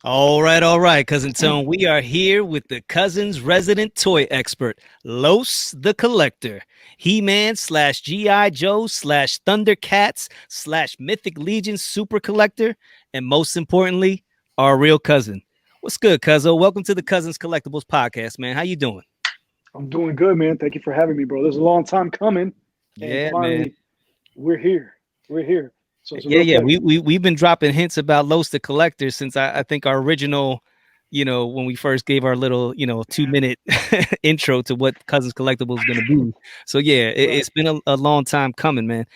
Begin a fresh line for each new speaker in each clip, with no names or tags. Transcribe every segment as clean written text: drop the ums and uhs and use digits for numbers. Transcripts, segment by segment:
All right, Cousin Tone. We are here with the Cousins resident toy expert, Los the Collector. He-Man / G.I. Joe / Thundercats / Mythic Legion super collector. And most importantly, our real cousin. What's good, Cuzzo? Welcome to the Cousins Collectibles podcast, man. How you doing?
I'm doing good, man. Thank you for having me, bro. This is a long time coming. And
Yeah,
finally,
man.
we're here. We're here. So it's a
Yeah.
real pleasure.
We've been dropping hints about Los the Collector since I think our original, when we first gave our little, 2-minute intro to what Cousins Collectible is going to be. So yeah,
Right.
it's been a long time coming, man.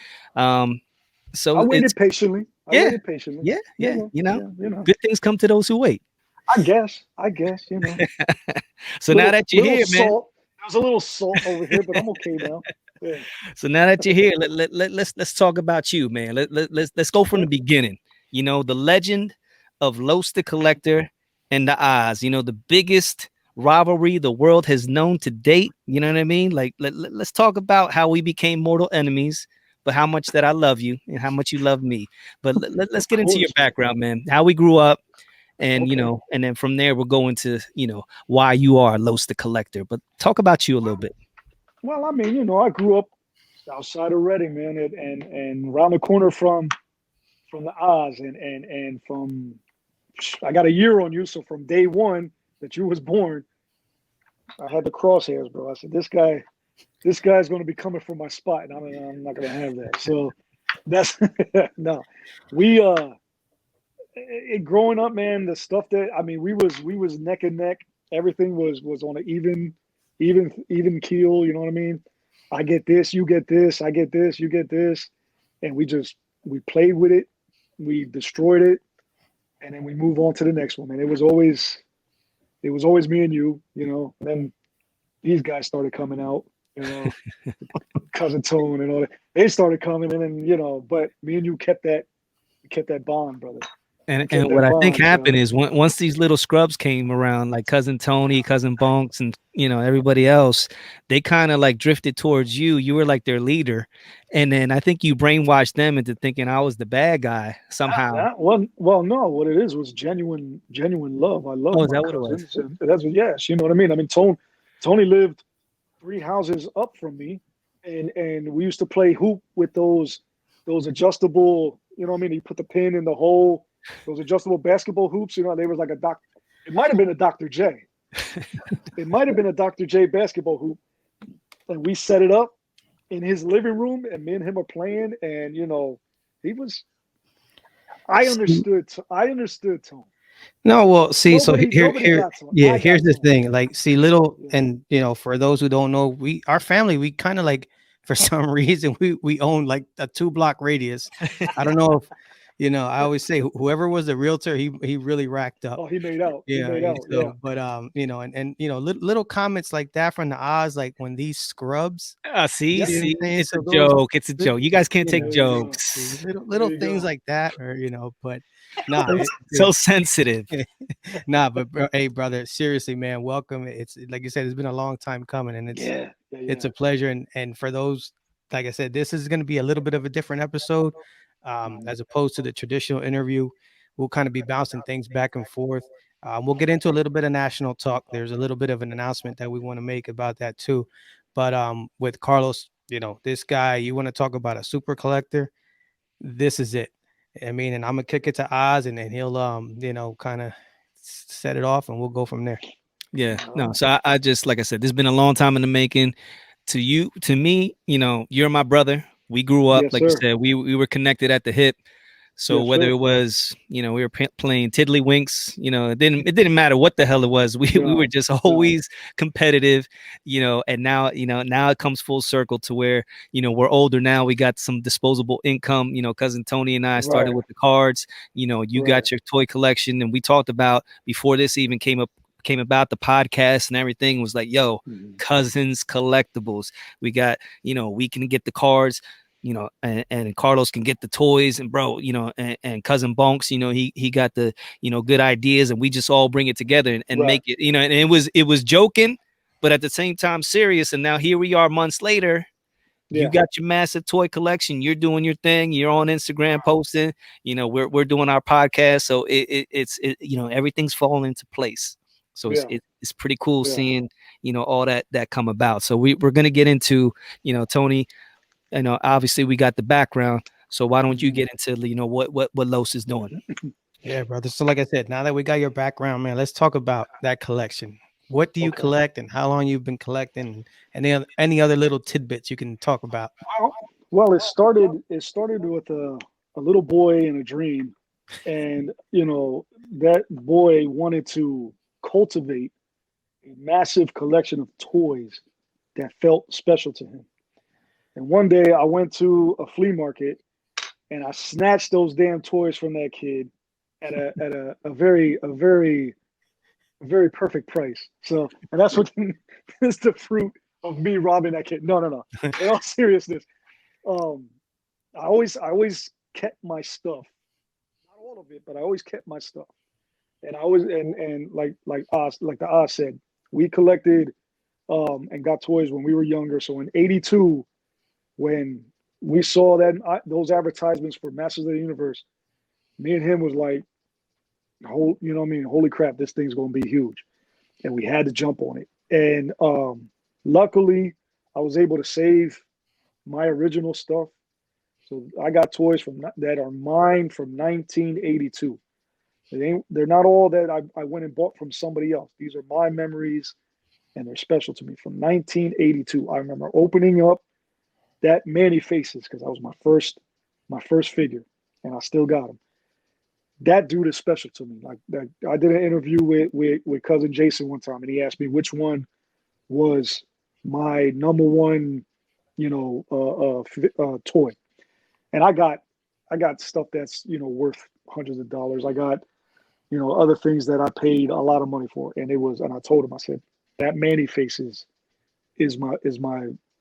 So
I
it's
waited patiently.
yeah,
Yeah,
good things come to those who wait.
I guess,
So now that you're here, man.
salt. There's a little salt over here, but I'm okay now. Yeah.
So now that you're here, let's talk about you, man. Let's go from the beginning. The legend of Los the Collector and the Oz. The biggest rivalry the world has known to date. You know what I mean? Like let's talk about how we became mortal enemies, but how much that I love you and how much you love me. But let's get into your background, man. How we grew up. And
Okay.
and then from there we'll go into why you are Los the Collector. But talk about you a little bit.
Well, I mean, I grew up outside of Reading, man, and around the corner from the Oz, and from I got a year on you, so from day one that you was born, I had the crosshairs, bro. I said, this guy's going to be coming for my spot, and I'm not going to have that. So that's no. We growing up, man, the stuff that we was neck and neck. Everything was on an even keel. You know what I mean? I get this, you get this. I get this, you get this, and we played with it, we destroyed it, and then we move on to the next one. And it was always me and you. And then these guys started coming out. Cousin Tone and all that. They started coming in, and but me and you kept that bond, brother.
And what I think happened is once these little scrubs came around, like Cousin Tony, Cousin Bonks, and everybody else, they kind of like drifted towards you. You were like their leader, and then I think you brainwashed them into thinking I was the bad guy somehow.
Well, no, what it is was genuine love. I love my cousins, and that's yes, you know what I mean. I mean, Tony lived 3 houses up from me, and we used to play hoop with those adjustable. You know what I mean? You put the pin in the hole. Those adjustable basketball hoops, they was like it might have been a Dr. J. It might have been a Dr. J basketball hoop. And we set it up in his living room, and me and him are playing, and I understood Tone.
No, well, see, so here's the thing. Like, see, and for those who don't know, our family, we kind of like, for some reason, we own like a 2-block radius. I don't know if I always say whoever was the realtor, he really racked up.
Oh, he made out.
But little comments like that from the Oz, like when these scrubs.
See, it's a joke. It's a joke. You guys can't take jokes.
Little things like that, or but nah,
so sensitive.
Nah, but hey, brother, seriously, man, welcome. It's like you said, it's been a long time coming, and it's a pleasure. And for those, like I said, this is going to be a little bit of a different episode. As opposed to the traditional interview. We'll kind of be bouncing things back and forth. We'll get into a little bit of national talk. There's a little bit of an announcement that we want to make about that too. But with Carlos, this guy, you want to talk about a super collector, this is it. I mean, and I'm gonna kick it to Oz, and then he'll kind of set it off, and we'll go from there.
Yeah, no. So I just, like I said, this has been a long time in the making. To me, you're my brother. We grew up, like you said, we were connected at the hip. So whether it was, we were playing tiddlywinks, it didn't matter what the hell it was. We were just always competitive, and now it comes full circle to where, we're older now. We got some disposable income. Cousin Tony and I started with the cards. You got your toy collection, and we talked about before this even came about, the podcast and everything was like, Cousins Collectibles. We got, we can get the cards. and Carlos can get the toys, and bro, and cousin Bonks, he got the, good ideas, and we just all bring it together and make it, and it was joking, but at the same time serious. And now here we are months later. You got your massive toy collection. You're doing your thing. You're on Instagram posting. We're doing our podcast. So it's everything's falling into place. So it's pretty cool seeing all that come about. So we're gonna get into Tony. Obviously we got the background. So why don't you get into what Los is doing?
Yeah, brother. So like I said, now that we got your background, man, let's talk about that collection. What do you collect, and how long you've been collecting, and any other little tidbits you can talk about?
Well, it started with a little boy and a dream, and that boy wanted to cultivate a massive collection of toys that felt special to him. And one day I went to a flea market and I snatched those damn toys from that kid at a very perfect price. So, and that's what is the fruit of me robbing that kid. No. In all seriousness, I always kept my stuff. Not all of it, but I always kept my stuff. And I was and like the Oz said, we collected and got toys when we were younger. So in '82, when we saw those advertisements for Masters of the Universe, me and him was like, holy crap, this thing's gonna be huge. And we had to jump on it. And luckily I was able to save my original stuff. So I got toys that are mine from 1982. They're not all that I went and bought from somebody else. These are my memories, and they're special to me from 1982. I remember opening up that Manny Faces because that was my first figure, and I still got him. That dude is special to me. Like that, I did an interview with cousin Jason one time, and he asked me which one was my number one, toy. And I got stuff that's worth hundreds of dollars. I got other things that I paid a lot of money for, and I told him, I said that Manny Faces is my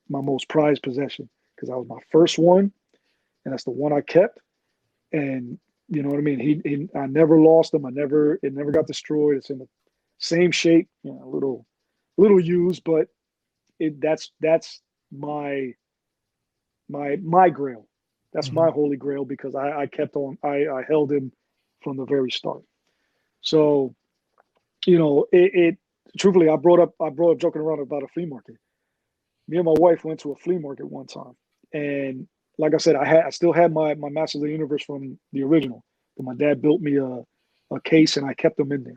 most prized possession because that was my first one, and that's the one I kept. And you know what I mean. I never lost them. It never got destroyed. It's in the same shape, a little used, but that's my grail. That's my holy grail because I kept on. I held him from the very start. So, it truthfully, I brought up joking around about a flea market. Me and my wife went to a flea market one time, and like I said, I still had my Masters of the Universe from the original. But my dad built me a case, and I kept them in there.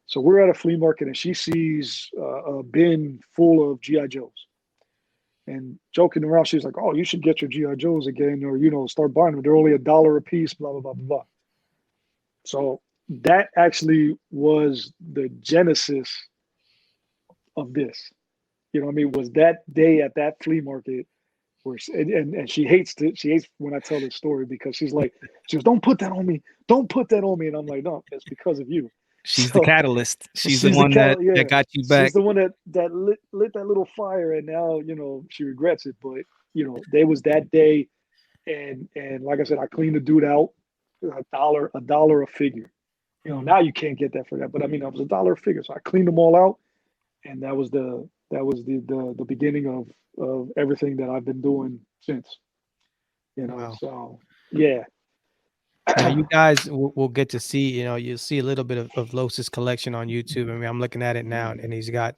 So we're at a flea market, and she sees a bin full of GI Joes. And joking around, she's like, "Oh, you should get your GI Joes again, or start buying them. They're only $1 a piece." Blah blah blah blah blah. So that actually was the genesis of this. You know what I mean? Was that day at that flea market where and she hates when I tell this story because she goes, "Don't put that on me. Don't put that on me." And I'm like, "No, it's because of you."
She's the catalyst. She's the one that got you back.
She's the one that lit that little fire, and now she regrets it. But there was that day, and like I said, I cleaned the dude out, $1 a figure. Now you can't get that for that, but I mean that was $1 a figure. So I cleaned them all out, and that was the beginning of everything that I've been doing since.
Wow.
So yeah.
Now you guys will get to see, you'll see a little bit of Los's collection on YouTube. I mean, I'm looking at it now, and he's got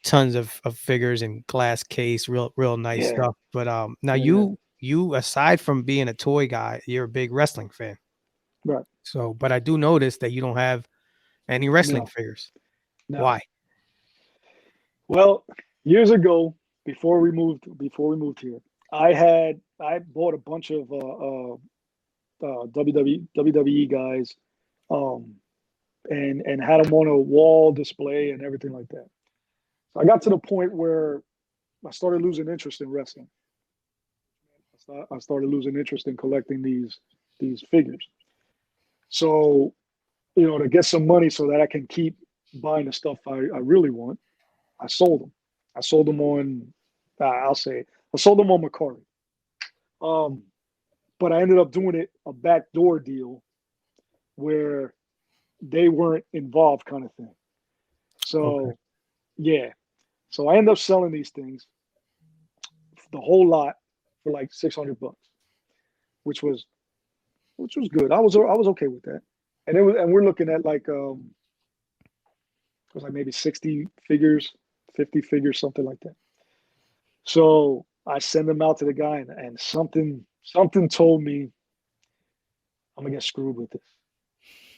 tons of figures and glass case, real nice stuff. But now you aside from being a toy guy, you're a big wrestling fan,
right?
So, but I do notice that you don't have any wrestling figures.
No.
Why?
Well, years ago, before we moved here, I bought a bunch of WWE guys, and had them on a wall display and everything like that. So I got to the point where I started losing interest in wrestling. I started losing interest in collecting these figures. So, to get some money so that I can keep buying the stuff I really want, I sold them. I sold them on, I sold them on Mercari. Um, but I ended up doing it a backdoor deal where they weren't involved, kind of thing.
Okay.
So yeah, so I ended up selling these things, the whole lot, for like $600, which was good. I was okay with that, and we're looking at like it was like maybe 60 figures, 50 figures, something like that. So I send them out to the guy, and something told me I'm gonna get screwed with this.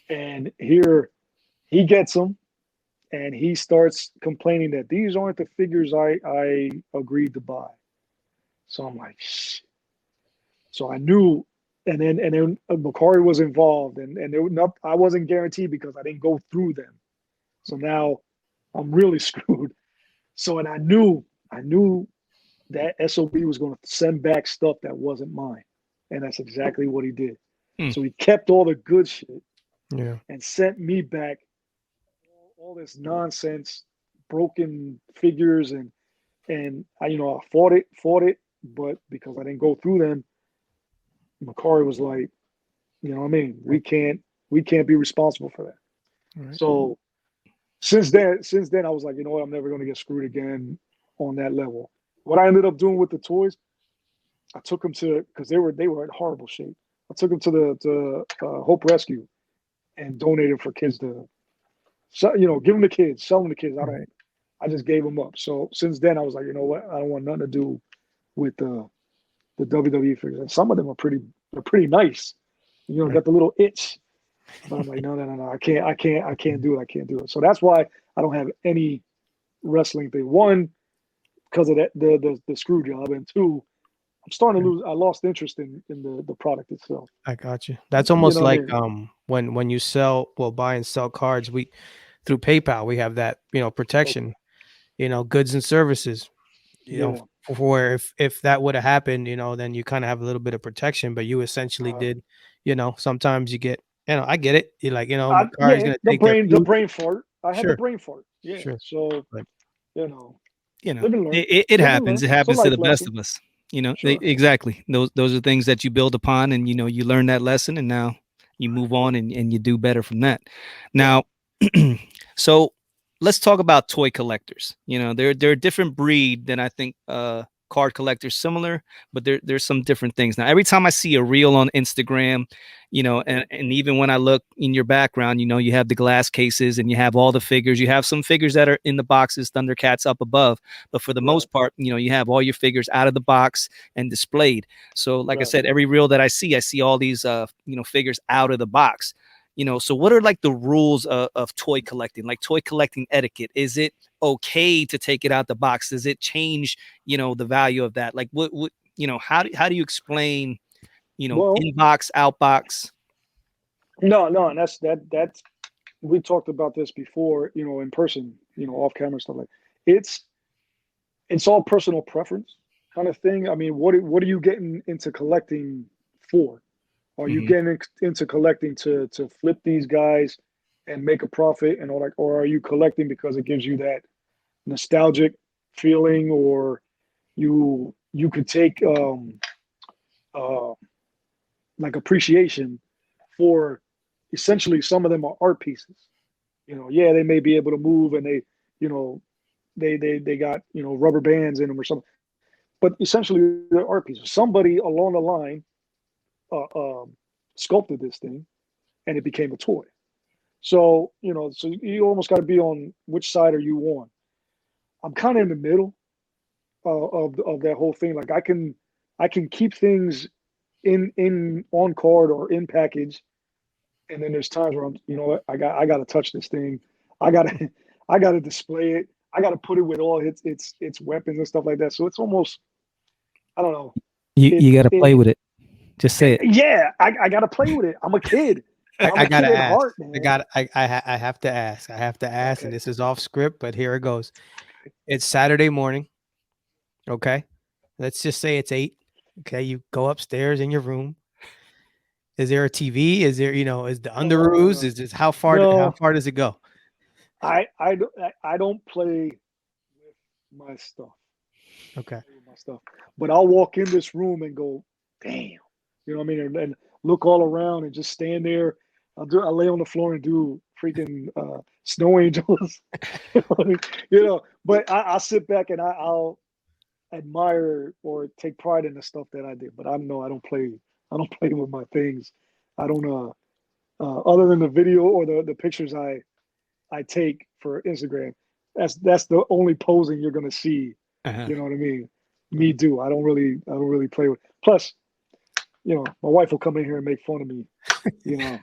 And here he gets them, and he starts complaining that these aren't the figures I agreed to buy. So I'm like, shh. So I knew, and then Macari was involved, and there was not, I wasn't guaranteed because I didn't go through them. So now I'm really screwed. So and I knew that SOB was going to send back stuff that wasn't mine, and that's exactly what he did.
Hmm.
So he kept all the good shit
Yeah.
and sent me back all this nonsense, broken figures, and I fought it, but because I didn't go through them, Macari was like, what I mean, we can't be responsible for that.
Right.
So since then, I was like, you know what, I'm never going to get screwed again on that level. What I ended up doing with the toys, I took them to because they were in horrible shape. I took them to the Hope Rescue and donated for kids to, so, give them to kids, sell them to kids.
Right.
I just gave them up. So since then, I was like, you know what, I don't want nothing to do with the WWE figures. And some of them they're pretty nice.
Right.
Got the little itch. But I'm like, no. I can't do it. I can't do it. So that's why I don't have any wrestling thing. One, because of that the screw job, and two, I'm starting to lose. I lost interest in the product itself.
I got you. That's
You
almost
know what I
like
mean?
when you buy and sell cards, we through PayPal we have that, protection, goods and services,
Yeah.
for if that would have happened, then you kind of have a little bit of protection, but you essentially
Uh,
did, sometimes you get, I get it. You're like, Macari's
yeah.
gonna
The
take their
brain the
proof.
brain fart. I had the
Sure,
brain fart. Yeah.
sure.
So
But
you know,
You know,
live and learn.
it
Live and
happens.
learn.
It
It's a
happens to the
life
best
lesson.
of us.
Sure.
Exactly. Those are things that you build upon, and you learn that lesson, and now you move on and you do better from that.
Right.
Now, so let's talk about toy collectors. They're a different breed than I think card collectors, similar, but there's some different things. Now, every time I see a reel on Instagram, and even when I look in your background, you have the glass cases and you have all the figures. You have some figures that are in the boxes, Thundercats up above, but for the
Right.
most part, you have all your figures out of the box and displayed. So, like I
Right.
said, every reel that I see all these figures out of the box. So what are like the rules of toy collecting, like toy collecting etiquette? Is it okay to take it out the box? Does it change, the value of that? Like what how do you explain,
Well,
in box, out box?
no, and that's we talked about this before, in person, off camera stuff like it's it's all personal preference kind of thing. I mean, what are you getting into collecting for? Are you
Hmm.
getting into collecting to flip these guys and make a profit and all that, or are you collecting because it gives you that nostalgic feeling, or you could take uh like appreciation for essentially some of them are art pieces. Yeah, they may be able to move and you know, they got, rubber bands in them or something, but essentially they're art pieces. Somebody along the line uh, um, sculpted this thing and it became a toy. So, so you almost got to be on which side are you on. I'm kind of in the middle of that whole thing. Like I can keep things in on card or in package, and then there's times where I'm, what, I got to touch this thing. I got to I got to display it. I got to put it with all its weapons and stuff like that. So it's almost, I don't know.
You
It
got to play
it
with it. Just say it.
Yeah, I got to play with it. I'm a kid. I'm
I
a kid
gotta
at
ask.
heart, man.
I have to ask. I have to ask, and
Okay.
this is off script, but here it goes. It's Saturday morning. Okay. Let's just say it's 8. Okay. You go upstairs in your room. Is there a TV? Is there, is the underoos? Is this how
No,
far does it go?
I don't play with my stuff.
Okay.
But I'll walk in this room and go. damn, you know what I mean? And look all around and just stand there. I lay on the floor and do freaking snow angels, you know. But I sit back and I'll admire or take pride in the stuff that I did. But I know I don't play. I don't play with my things. I don't. Other than the video or the pictures I take for Instagram, that's the only posing you're gonna see. You know what I mean? Me do. I don't really play with. Plus, you know, my wife will come in here and make fun of me. You know,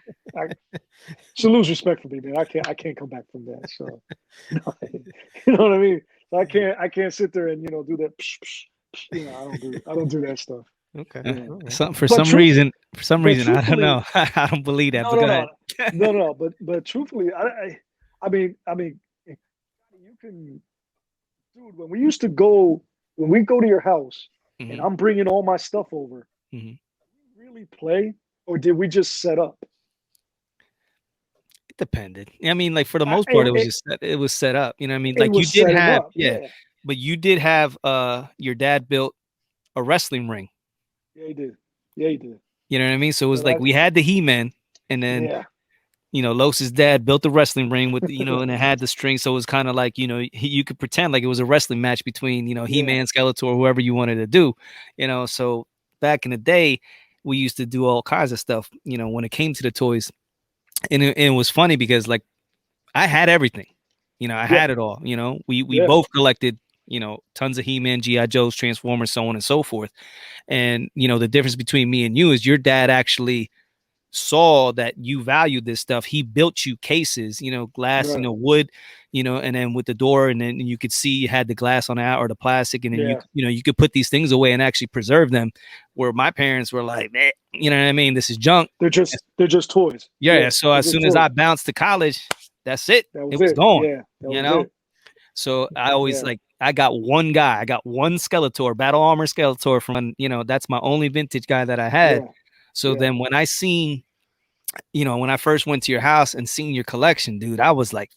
she'll lose respect for me, man. I can't come back from that. So, you know what I mean? So I can't sit there and do that. Psh, psh, psh, you know, I don't do that stuff.
Okay.
Yeah. For some reason, I don't know. I don't believe that.
No. But truthfully, I mean, you can, dude. When we go to your house, and I'm bringing all my stuff over.
Mm-hmm.
Really play, or did we just set up?
It depended. I mean, like for the most part, it was set up. You know what I mean? Like you did have, but you did have your dad built a wrestling ring.
Yeah, he did.
You know what I mean? So it was like we had the He-Man, and then Los's dad built the wrestling ring with and it had the string, so it was kind of like you could pretend like it was a wrestling match between He-Man, Skeletor, whoever you wanted to do. So back in the day, we used to do all kinds of stuff. When it came to the toys, and it was funny because like I had everything. I had it all. We both collected tons of He-Man, G.I. Joes, Transformers, so on and so forth. And the difference between me and you is your dad actually saw that you valued this stuff. He built you cases, glass, wood, and then with the door, and then you could see you had the glass on out or the plastic, and then you could put these things away and actually preserve them. Where my parents were like, you know what I mean? This is junk.
They're just toys.
Yeah. So as soon as I bounced to college, that's it. It was gone. Yeah. So I always I got one guy. I got one Skeletor, Battle Armor Skeletor from, that's my only vintage guy that I had. So then when I seen, when I first went to your house and seen your collection, dude, I was like,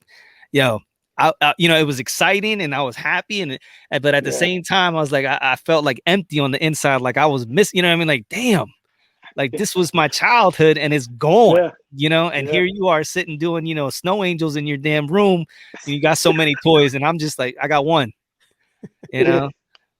yo, it was exciting and I was happy. But at the same time, I was like, I felt like empty on the inside. Like I was missing, you know what I mean? Like, damn, like this was my childhood and it's gone, and here you are sitting doing, snow angels in your damn room. And you got so many toys. And I'm just like, I got one,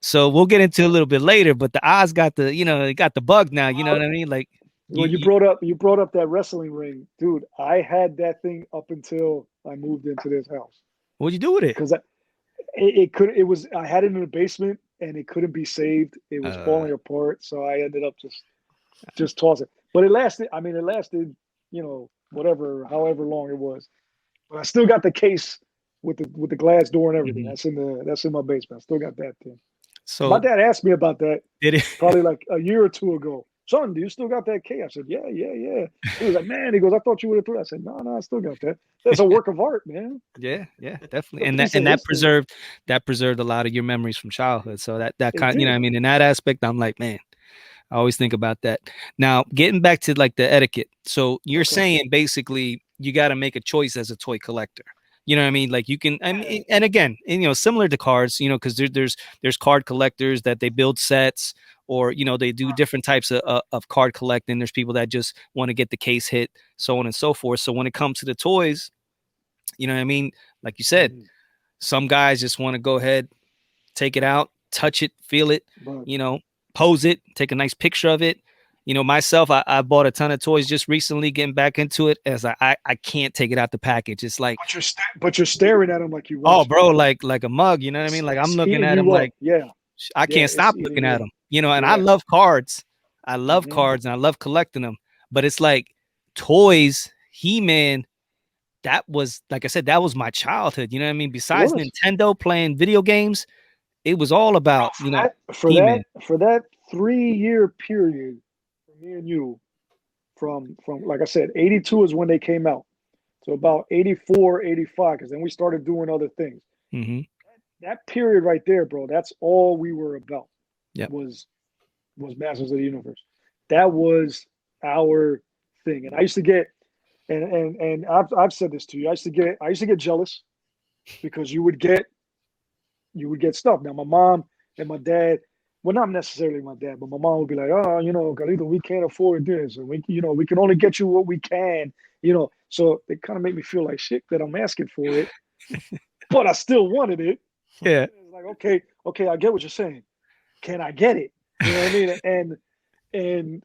So we'll get into a little bit later, but the Oz got the, it got the bug now. You know what I mean? Like
when you brought up that wrestling ring, dude. I had that thing up until I moved into this house.
What'd you do with it?
Because I had it in the basement and it couldn't be saved. It was falling apart, so I ended up just tossing. But it lasted. I mean, however long it was. But I still got the case with the glass door and everything. That's in my basement. I still got that thing. So my dad asked me about that. Probably like a year or two ago. Son, do you still got that case? I said, yeah. He was like, man, he goes, I thought you would have threw it. I said, no, I still got that. That's a work of art, man.
Yeah, definitely. And that preserved a lot of your memories from childhood. So that kind, I mean, in that aspect, I'm like, man, I always think about that. Now, getting back to like the etiquette. So you're saying basically you got to make a choice as a toy collector. You know what I mean? Like you can, and again, similar to cards, because there's card collectors that they build sets, or they do different types of card collecting. There's people that just want to get the case hit, so on and so forth. So when it comes to the toys, you know what I mean? Like you said, some guys just want to go ahead, take it out, touch it, feel it, pose it, take a nice picture of it. Myself, I bought a ton of toys just recently, getting back into it, as I can't take it out the package. It's like,
but you're staring at them like you.
Oh, bro, like a mug. You know what I mean? Like I'm looking at them like, I can't stop looking at them. And I love cards. I love cards and I love collecting them. But it's like toys, He-Man. That was, like I said, that was my childhood. You know what I mean? Besides Nintendo, playing video games, it was all about
for that 3-year period. Me and you, from like I said, 82 is when they came out, so about 84, 85, because then we started doing other things. That period right there, bro, that's all we were about. Was Masters of the Universe. That was our thing. And I used to get, and I've said this to you, I used to get jealous because you would get stuff. Now my mom and my dad, well, not necessarily my dad, but my mom would be like, oh, Carlito, we can't afford this, and we can only get you what we can, So they kind of make me feel like shit that I'm asking for it, but I still wanted it.
Yeah.
It's like, okay, I get what you're saying. Can I get it? You know what I mean? And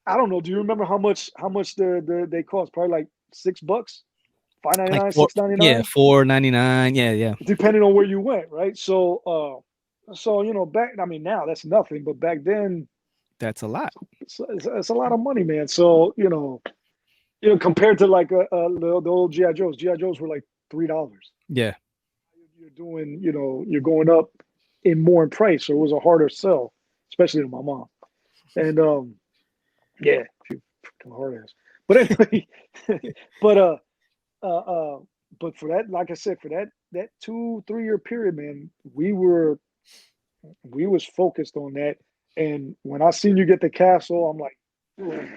I don't know. Do you remember how much they cost? Probably like $6,
Like
$5.99,
four, yeah,
$6.99,
$4.99. Yeah.
depending on where you went, right? So back. I mean, now that's nothing, but back then,
That's a lot.
it's a lot of money, man. So compared to like the old GI Joes. GI Joes were like $3.
Yeah.
You're doing, you're going up in more in price, so it was a harder sell, especially to my mom. And yeah, she fucking hard ass. But anyway, but but for that, like I said, for that 2-3 year period, man, we was focused on that. And when I seen you get the castle, I'm like, ugh.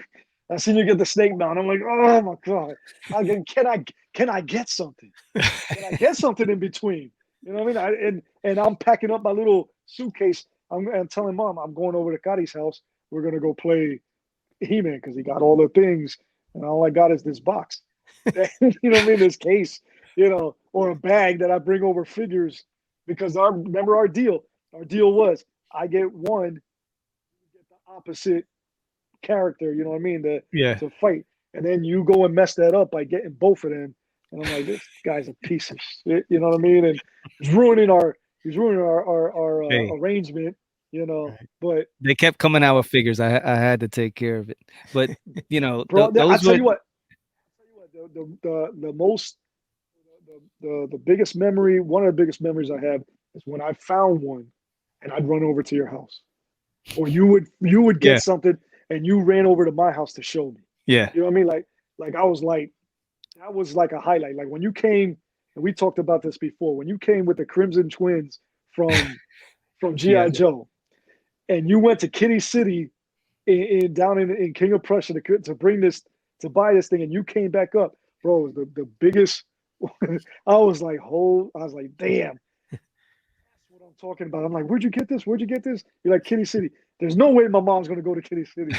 I seen you get the snake mount. I'm like, oh my god, can I get something? Can I get something in between? You know what I mean? And I'm packing up my little suitcase. I'm telling mom I'm going over to Cari's house. We're gonna go play He-Man because he got all the things, and all I got is this box. You know what I mean? This case, or a bag that I bring over figures because remember our deal. Our deal was I get one, you get the opposite character. You know what I mean?
Yeah.
To fight, and then you go and mess that up by getting both of them. And I'm like, this guy's a piece of shit. You know what I mean? And he's ruining our
Hey.
arrangement.
Right.
But
They kept coming out with figures. I had to take care of it. But
bro, I
those
tell
were
you what, the most the biggest memory, one of the biggest memories I have is when I found one, and I'd run over to your house, or you would get
yeah.
something, and you ran over to my house to show me.
Yeah.
You know what I mean? Like I was like, that was like a highlight. Like when you came, and we talked about this before, when you came with the Crimson Twins from
Yeah.
GI Joe, and you went to Kitty City down in King of Prussia to bring this, to buy this thing, and you came back up, bro. The biggest. I was like, damn. That's what I'm talking about. I'm like, where'd you get this? Where'd you get this? You're like, Kitty City. There's no way my mom's gonna go to Kitty City.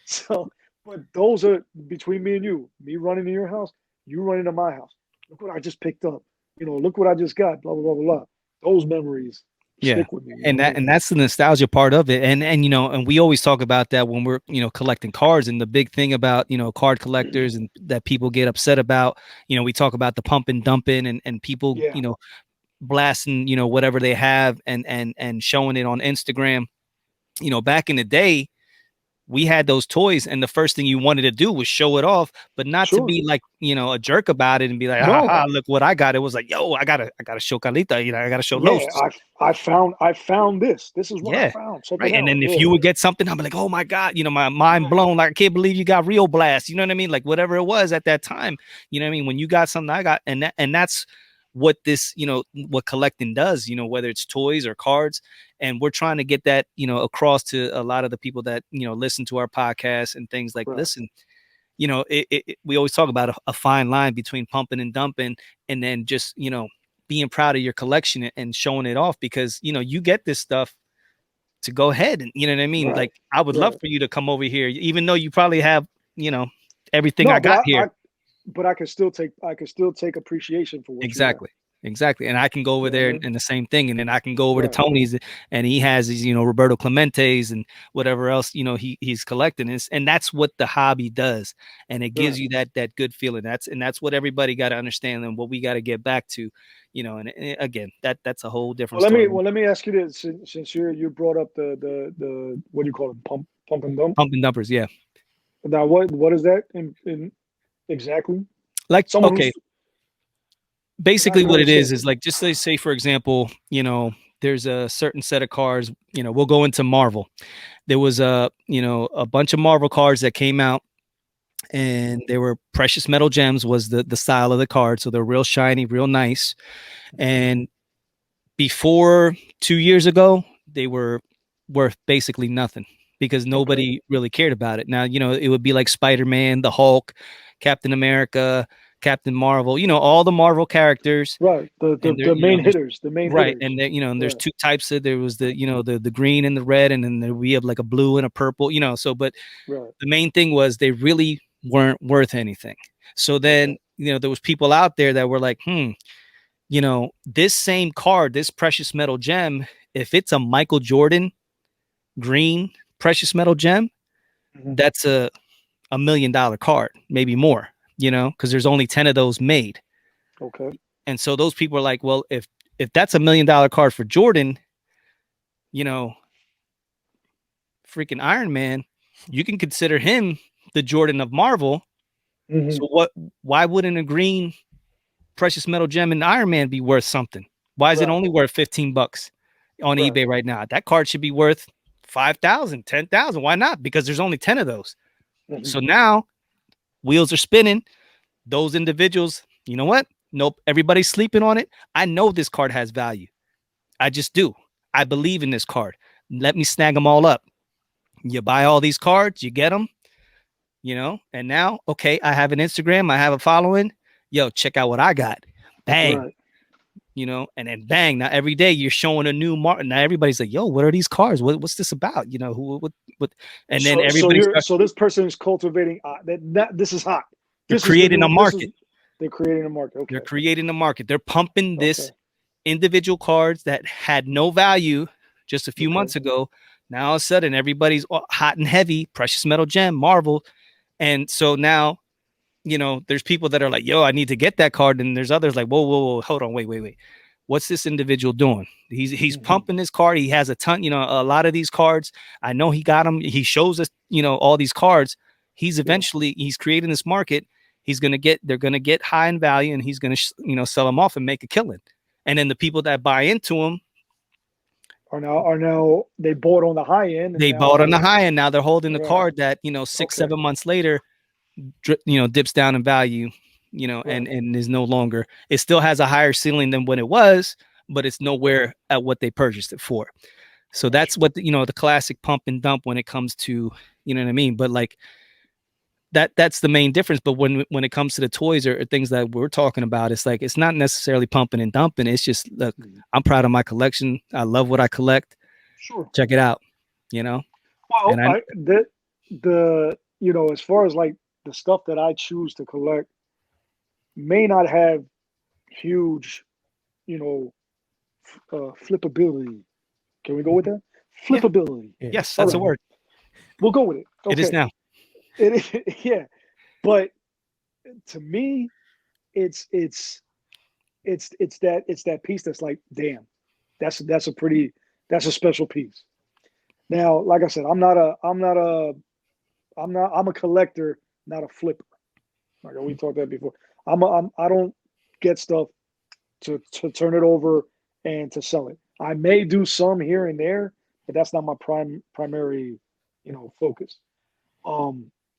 So, but those are between me and you. Me running to your house, you running to my house. Look what I just picked up. Look what I just got. Blah blah blah blah. Those memories stick with me.
And that's the nostalgia part of it. And we always talk about that when we're collecting cards. And the big thing about card collectors and that people get upset about, we talk about the pump and dumping and people blasting whatever they have and showing it on Instagram. Back in the day, we had those toys, and the first thing you wanted to do was show it off, but not to be like a jerk about it and be like, look what I got. It was like, yo, I gotta show Carlita, I gotta show Los.
I found this. This is what I found. Check it out.
And then if you would get something, I'm like, oh my god, my mind blown. Like, I can't believe you got Rio Blast. You know what I mean? Like whatever it was at that time. You know what I mean? When you got something, I got, and that's what this, what collecting does, whether it's toys or cards. And we're trying to get that, across to a lot of the people that, listen to our podcast and things like, listen, we always talk about a fine line between pumping and dumping, and then just, being proud of your collection and showing it off, because, you get this stuff to go ahead and, you know what I mean? Like, I would love for you to come over here, even though you probably have, everything I got here.
But I can still take appreciation for what
Exactly. And I can go over there and the same thing. And then I can go over to Tony's, and he has these, Roberto Clemente's and whatever else, he's collecting. And that's what the hobby does. And it gives you that good feeling. That's what everybody got to understand, and what we got to get back to, and again, that's a whole different story.
Let me ask you this, since you brought up the what do you call it? Pump and dump?
Pump and dumpers. Yeah.
Now, what is that in exactly?
Like, basically what it is like, just say for example, there's a certain set of cards, we'll go into Marvel. There was a bunch of Marvel cards that came out, and they were precious metal gems was the style of the card. So they're real shiny, real nice. And before 2 years ago, they were worth basically nothing, because nobody really cared about it. Now, it would be like Spider-Man, the Hulk, Captain America, Captain Marvel, all the Marvel characters.
Right. The main hitters. The main
right,
hitters.
and and there's two types of, there was the the green and the red, and then we have like a blue and a purple. So but the main thing was they really weren't worth anything. So then there was people out there that were like, this same card, this precious metal gem, if it's a Michael Jordan green precious metal gem, that's a $1 million card, maybe more, because there's only 10 of those made.
Okay.
And so those people are like, well, if that's $1 million card for Jordan, freaking Iron Man, you can consider him the Jordan of Marvel. So why wouldn't a green precious metal gem in Iron Man be worth something? Why is it only worth $15 on eBay right now? That card should be worth 5,000, 10,000. Why not? Because there's only 10 of those. So now wheels are spinning. Those individuals, you know what? Nope. Everybody's sleeping on it. I know this card has value. I just do. I believe in this card. Let me snag them all up. You buy all these cards, you get them, and now, okay, I have an Instagram, I have a following. Yo, check out what I got. Bang. And then bang. Now every day you're showing a new mark. Now everybody's like, yo, what are these cards? What's this about? What? And then everybody.
So this person is cultivating that this is hot.
They're creating a market.
They're creating a market. Okay.
They're creating a market. They're pumping this individual cards that had no value just a few months ago. Now all of a sudden everybody's hot and heavy, precious metal gem, Marvel. And so now, there's people that are like, yo, I need to get that card. And there's others like, whoa, hold on, wait. What's this individual doing? He's pumping this card. He has a ton, a lot of these cards. I know he got them. He shows us, all these cards. He's creating this market. They're going to get high in value, and he's going to, sell them off and make a killing. And then the people that buy into him
are now they bought on the high end.
They bought on the high end. Now they're holding the card that, 6-7 months later, dips down in value, and is no longer, it still has a higher ceiling than when it was, but it's nowhere at what they purchased it for. So that's what, the classic pump and dump when it comes to, you know what I mean? But like that's the main difference. But when it comes to the toys or things that we're talking about, it's like, it's not necessarily pumping and dumping. It's just, look, I'm proud of my collection. I love what I collect.
Sure.
Check it out,
Well, as far as like the stuff that I choose to collect may not have huge, flippability. Can we go with that? Flippability.
Yeah. Yes, that's a word.
We'll go with it. Okay.
It is now.
It is, yeah. But to me, it's that piece that's like, damn, that's a special piece. Now, like I said, I'm a collector, not a flipper. Like we talked about before. I don't get stuff to turn it over and to sell it. I may do some here and there, but that's not my primary, focus.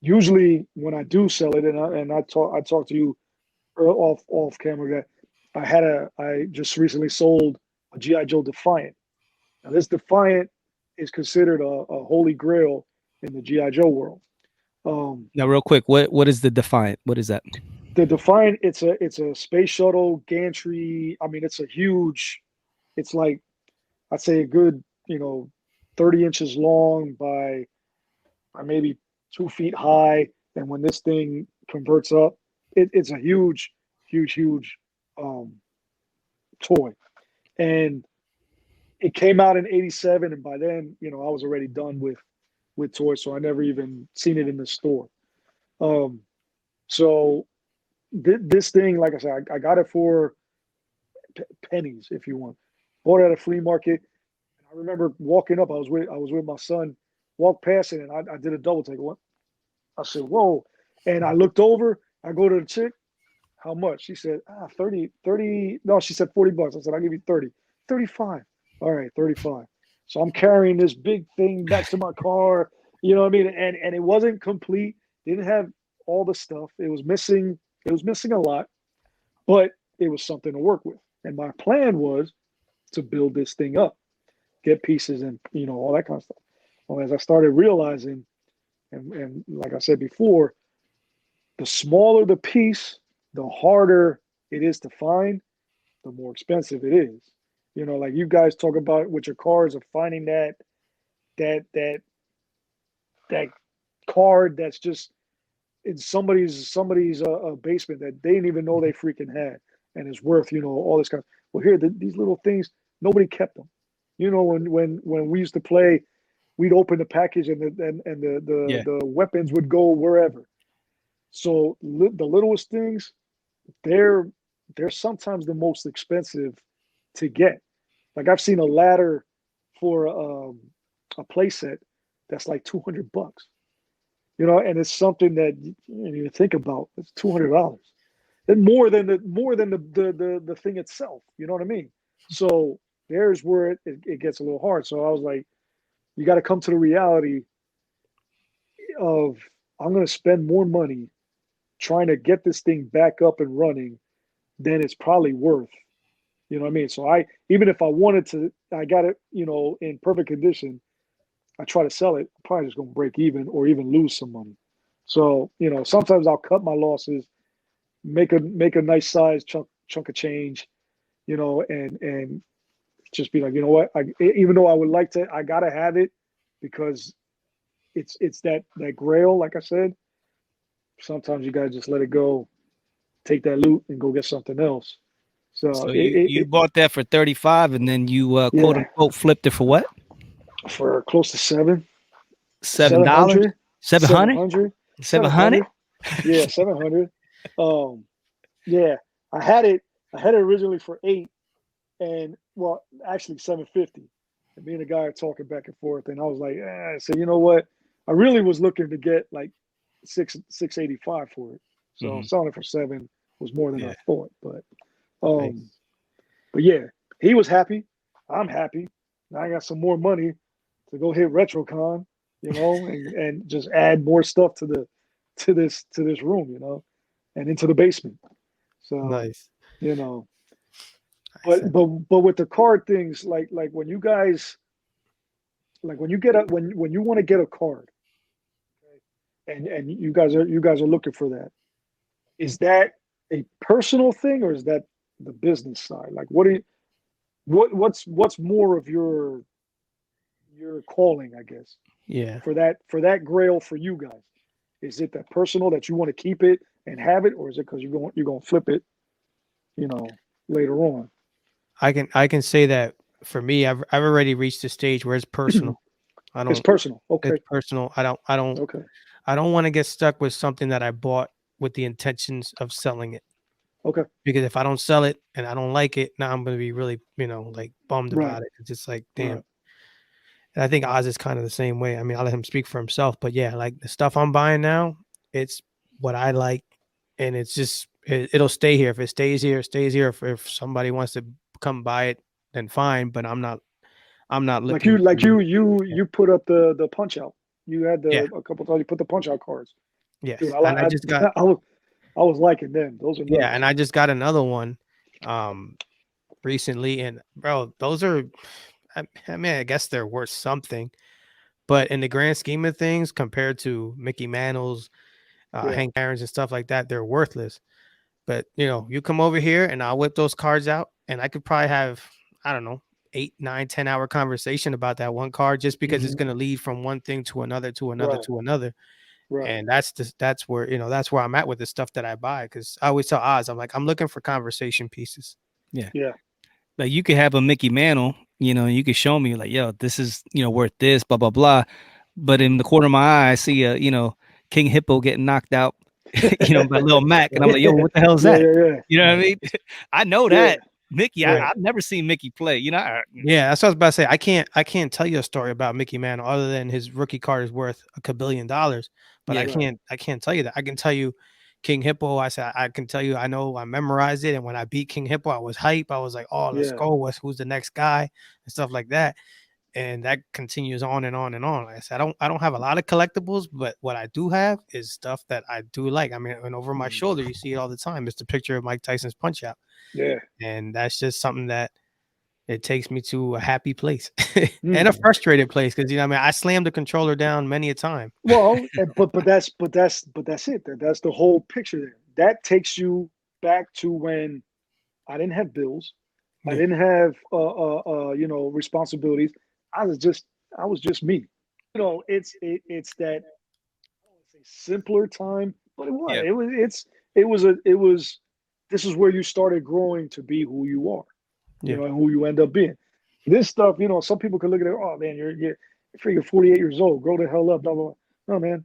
Usually when I do sell it, and I talk to you off camera, that I just recently sold a G.I. Joe Defiant. Now this Defiant is considered a holy grail in the G.I. Joe world.
Now, real quick, what is the Defiant? What is that?
The Defiant, it's a space shuttle gantry. I mean, it's like, I'd say a good, 30 inches long by maybe 2 feet high. And when this thing converts up, it's a huge toy. And it came out in '87, and by then, I was already done with toys, so I never even seen it in the store. So this thing, like I said, I got it for pennies, if you want. Bought it at a flea market. I remember walking up. I was with my son. Walked past it, and I did a double take. I said, "Whoa!" And I looked over. I go to the chick. How much? She said, 30. No, she said $40. I said, I'll give you 30. 35. All right, 35. So I'm carrying this big thing back to my car. You know what I mean? And it wasn't complete. Didn't have all the stuff. It was missing a lot, but it was something to work with. And my plan was to build this thing up, get pieces and, all that kind of stuff. Well, as I started realizing, and like I said before, the smaller the piece, the harder it is to find, the more expensive it is. You know, like you guys talk about with your cars of finding that that that card that's just in somebody's basement that they didn't even know they freaking had, and it's worth, you know, all this kind of. Well, here these little things, nobody kept them. You know, when we used to play, we'd open the package and
Yeah.
the weapons would go wherever. So the littlest things, they're they're sometimes the most expensive to get. Like I've seen a ladder for a playset that's like $200. You know, and it's something that you think about. It's $200. And more than the thing itself. You know what I mean? So there's where it gets a little hard. So I was like, you got to come to the reality of I'm going to spend more money trying to get this thing back up and running than it's probably worth. You know what I mean? So I, even if I wanted to, I got it, you know, in perfect condition. I try to sell it, I'm probably just going to break even or even lose some money. So, you know, sometimes I'll cut my losses, make a nice size chunk of change, you know, and just be like, you know what, even though I would like to, I gotta have it because it's that grail, like I said. Sometimes you gotta just let it go, take that loot, and go get something else. So
So you bought that for 35, and then you quote
yeah,
unquote flipped it for what?
for close to
$7?
700,
700? 700?
700. Yeah, 700. Um, yeah, I had it. I had it originally for 8, and well, actually 750. And me and the guy are talking back and forth, and I was like, I said, you know what? I really was looking to get like 685 for it. So
Mhm.
selling it for 7 was more than I
Yeah.
thought. But
Nice.
but yeah, he was happy. I'm happy. Now I got some more money to go hit RetroCon, you know, and just add more stuff to this room, you know, and into the basement. So,
Nice.
you know,
I said,
but with the card things, like when you guys, like when you get a when you want to get a card, and you guys are looking for that, is that a personal thing or is that the business side? Like what do you what's more of your calling, I guess,
yeah.
for that grail for you guys? Is it that personal that you want to keep it and have it, or is it because you're going to flip it, you know, later on?
I can say that for me, I've already reached the stage where it's personal. I
It's
don't.
personal. Okay.
It's personal.
Okay.
I don't want to get stuck with something that I bought with the intentions of selling it.
Okay.
Because if I don't sell it and I don't like it, now I'm gonna be really, like bummed
Right.
about it. It's just like, damn.
Right.
And I think Oz is kind of the same way. I mean, I'll let him speak for himself, but yeah, like the stuff I'm buying now, it's what I like, and it's just it'll stay here. If it stays here, it stays here. If somebody wants to come buy it, then fine. But I'm not
Like
looking
you like
to.
you you
Yeah.
you put up the punch out. You had
Yeah.
a couple times you put the punch out cards. Dude,
Yes.
I
And I
I
just got.
I was liking them. Those are
Yeah,
nice.
and I just got another one, um, recently, and bro, those are. I mean, I guess they're worth something, but in the grand scheme of things, compared to Mickey Mantle's,
Yeah.
Hank Aaron's, and stuff like that, they're worthless. But you come over here, and I'll whip those cards out, and I could probably have, I don't know, 8, 9, 10 hour conversation about that one card, just because it's
Hmm.
going to lead from one thing to another, to another,
Right.
to another.
Right.
And that's where that's where I'm at with the stuff that I buy. Because I always tell Oz, I'm like, I'm looking for conversation pieces.
Yeah.
Yeah.
Like you could have a Mickey Mantle, you could show me like, yo, this is, worth this, blah, blah, blah. But in the corner of my eye, I see King Hippo getting knocked out, by Lil Mac. And I'm
Right.
like, yo, what the hell is
Yeah.
that?
Yeah. Yeah.
You know what I mean? I know
Yeah.
that. Mickey,
Right.
I've never seen Mickey play.
Yeah, that's what I was about to say. I can't tell you a story about Mickey Mantle other than his rookie card is worth a kabillion dollars. But I
Yeah.
Right.
can't tell you that. I can tell you King Hippo. I can tell you I know I memorized it, and when I beat King Hippo, I was hype. I was like, oh, let's
Yeah.
go. Who's the next guy and stuff like that. And that continues on and on and on. Like I said, I don't have a lot of collectibles, but what I do have is stuff that I do like. I mean, and over my
Mm.
shoulder, you see it all the time. It's the picture of Mike Tyson's Punch Out,
Yeah.
and that's just something that it takes me to a happy place and a
Mm.
frustrated place because I mean I slammed the controller down many a time.
Well, but that's it. That's the whole picture there. That takes you. back to when I didn't have bills. I
Yeah.
didn't have responsibilities. I was just me. It's that, I don't want to say simpler time, but it was.
Yeah.
It was. This is where you started growing to be who you are,
Yeah.
and who you end up being. This stuff, some people could look at it. Oh man, you're freaking 48 years old. Grow the hell up. Blah blah blah. No man,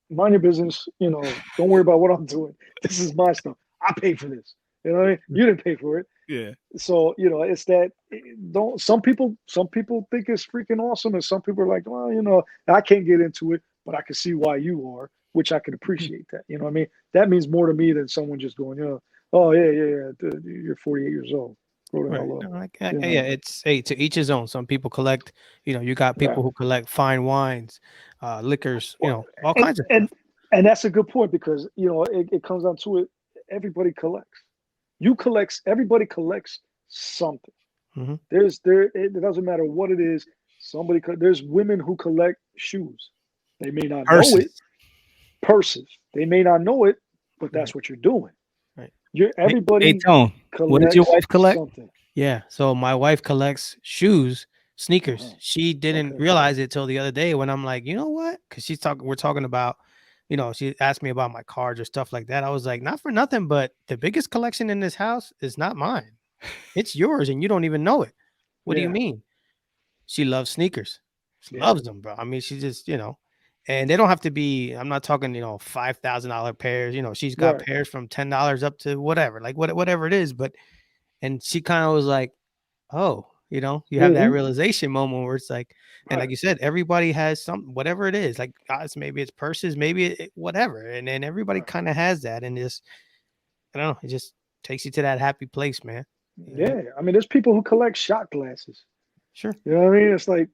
mind your business. Don't worry about what I'm doing. This is my stuff. I paid for this. You know what I mean? You didn't pay for it.
Yeah.
So it's that. Don't some people think it's freaking awesome, and some people are like, well, I can't get into it, but I can see why you are, which I can appreciate that. You know what I mean? That means more to me than someone just going, oh yeah, yeah, yeah, dude, you're 48 years old. Grow the
Right.
hell up.
No, yeah,
You know?
it's to each his own. Some people collect, you got
Right.
people who collect fine wines, liquors,
Well,
all
and
kinds of
and
stuff.
and that's a good point because it comes down to it. Everybody collects. Everybody collects something.
Hmm.
It doesn't matter what it is. There's women who collect shoes. They may not know it.
Purses.
Purses. They may not know it, but
Right.
that's what you're doing.
Right.
Hey,
Everybody
Tone, what does your
collects
wife collect?
something.
Yeah. So my wife collects shoes, sneakers.
Uh-huh.
She didn't
Okay.
realize it till the other day when I'm like, you know what? Because we're talking about, she asked me about my cards or stuff like that. I was like, not for nothing, but the biggest collection in this house is not mine. It's yours, and you don't even know it. What do you
Yeah.
mean? She loves sneakers. She
Yeah.
loves them, bro. I mean, she just, and they don't have to be, I'm not talking, $5,000 pairs. She's got
Right.
pairs from $10 up to whatever, like whatever it is. But, and she kind of was like, oh, you have that
Hmm.
realization moment where it's like, and like
Right.
you said, everybody has some, whatever it is, like guys, maybe it's purses, maybe whatever. And then everybody
Right.
kind of has that. And just, I don't know, it just takes you to that happy place, man.
Yeah. I mean, there's people who collect shot glasses.
Sure.
You know what I mean? It's like,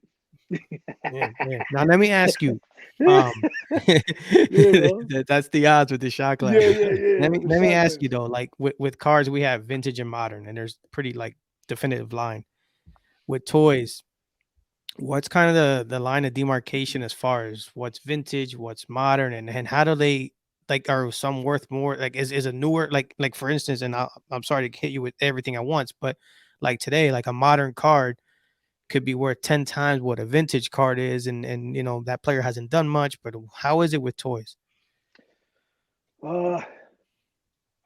Yeah, yeah. Now let me ask you,
you
um,
know,
that's the odds with the shot
yeah,
glasses.
yeah, yeah,
Let me
with the
let me
shot
ask you
glasses.
though, like with cars, we have vintage and modern, and there's pretty like definitive line. With toys, what's kind of the line of demarcation as far as what's vintage, what's modern, and how do they like are some worth more? Like is a newer like for instance, and I'm sorry to hit you with everything at once, but like today, like a modern card could be worth 10 times what a vintage card is, and that player hasn't done much. But how is it with toys?
Uh,